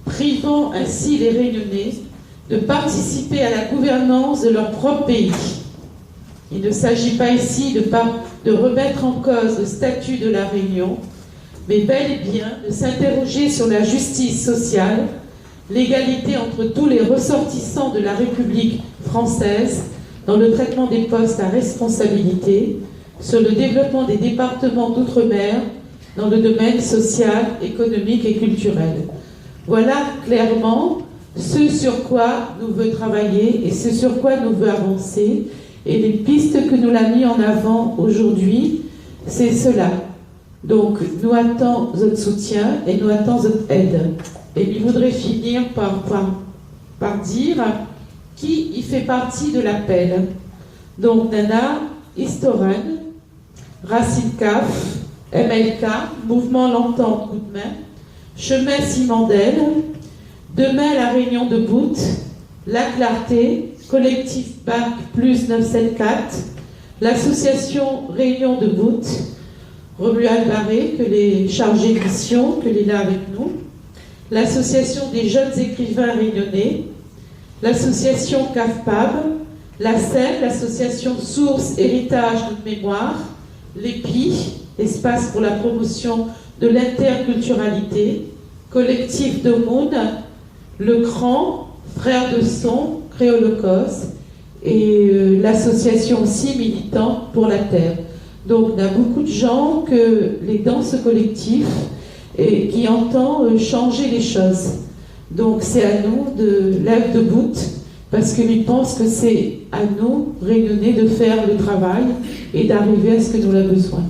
privant ainsi les Réunionnais de participer à la gouvernance de leur propre pays. Il ne s'agit pas ici de remettre en cause le statut de la Réunion, mais bel et bien de s'interroger sur la justice sociale, l'égalité entre tous les ressortissants de la République française dans le traitement des postes à responsabilité, sur le développement des départements d'outre-mer dans le domaine social, économique et culturel. Voilà clairement ce sur quoi nous veut travailler et ce sur quoi nous veut avancer. Et les pistes que nous l'avons mis en avant aujourd'hui, c'est cela. Donc, nous attendons votre soutien et nous attendons votre aide. Et je voudrais finir par dire qui y fait partie de l'appel. Donc, Nana Istoren, Racine CAF, MLK, Mouvement L'Entente Coup de Main, Chemin Simandel, Demain la Réunion de Bout, La Clarté, Collectif BAC plus 974, l'association Réunion de Bout, Romuald Barré, que les chargés de mission, que les là avec nous, l'association des jeunes écrivains réunionnais, l'association CAFPAB, la SEM, l'association Source Héritage de Mémoire, l'EPI, Espace pour la promotion de l'interculturalité, Collectif d'Aumône, le CRAN, Frères de Son, Créolocos, et l'association aussi militante pour la Terre. Donc on a beaucoup de gens dans ce collectif et qui entend changer les choses. Donc c'est à nous de lève debout parce qu'ils pensent que c'est à nous, Réunionnais, de faire le travail et d'arriver à ce que nous avons besoin.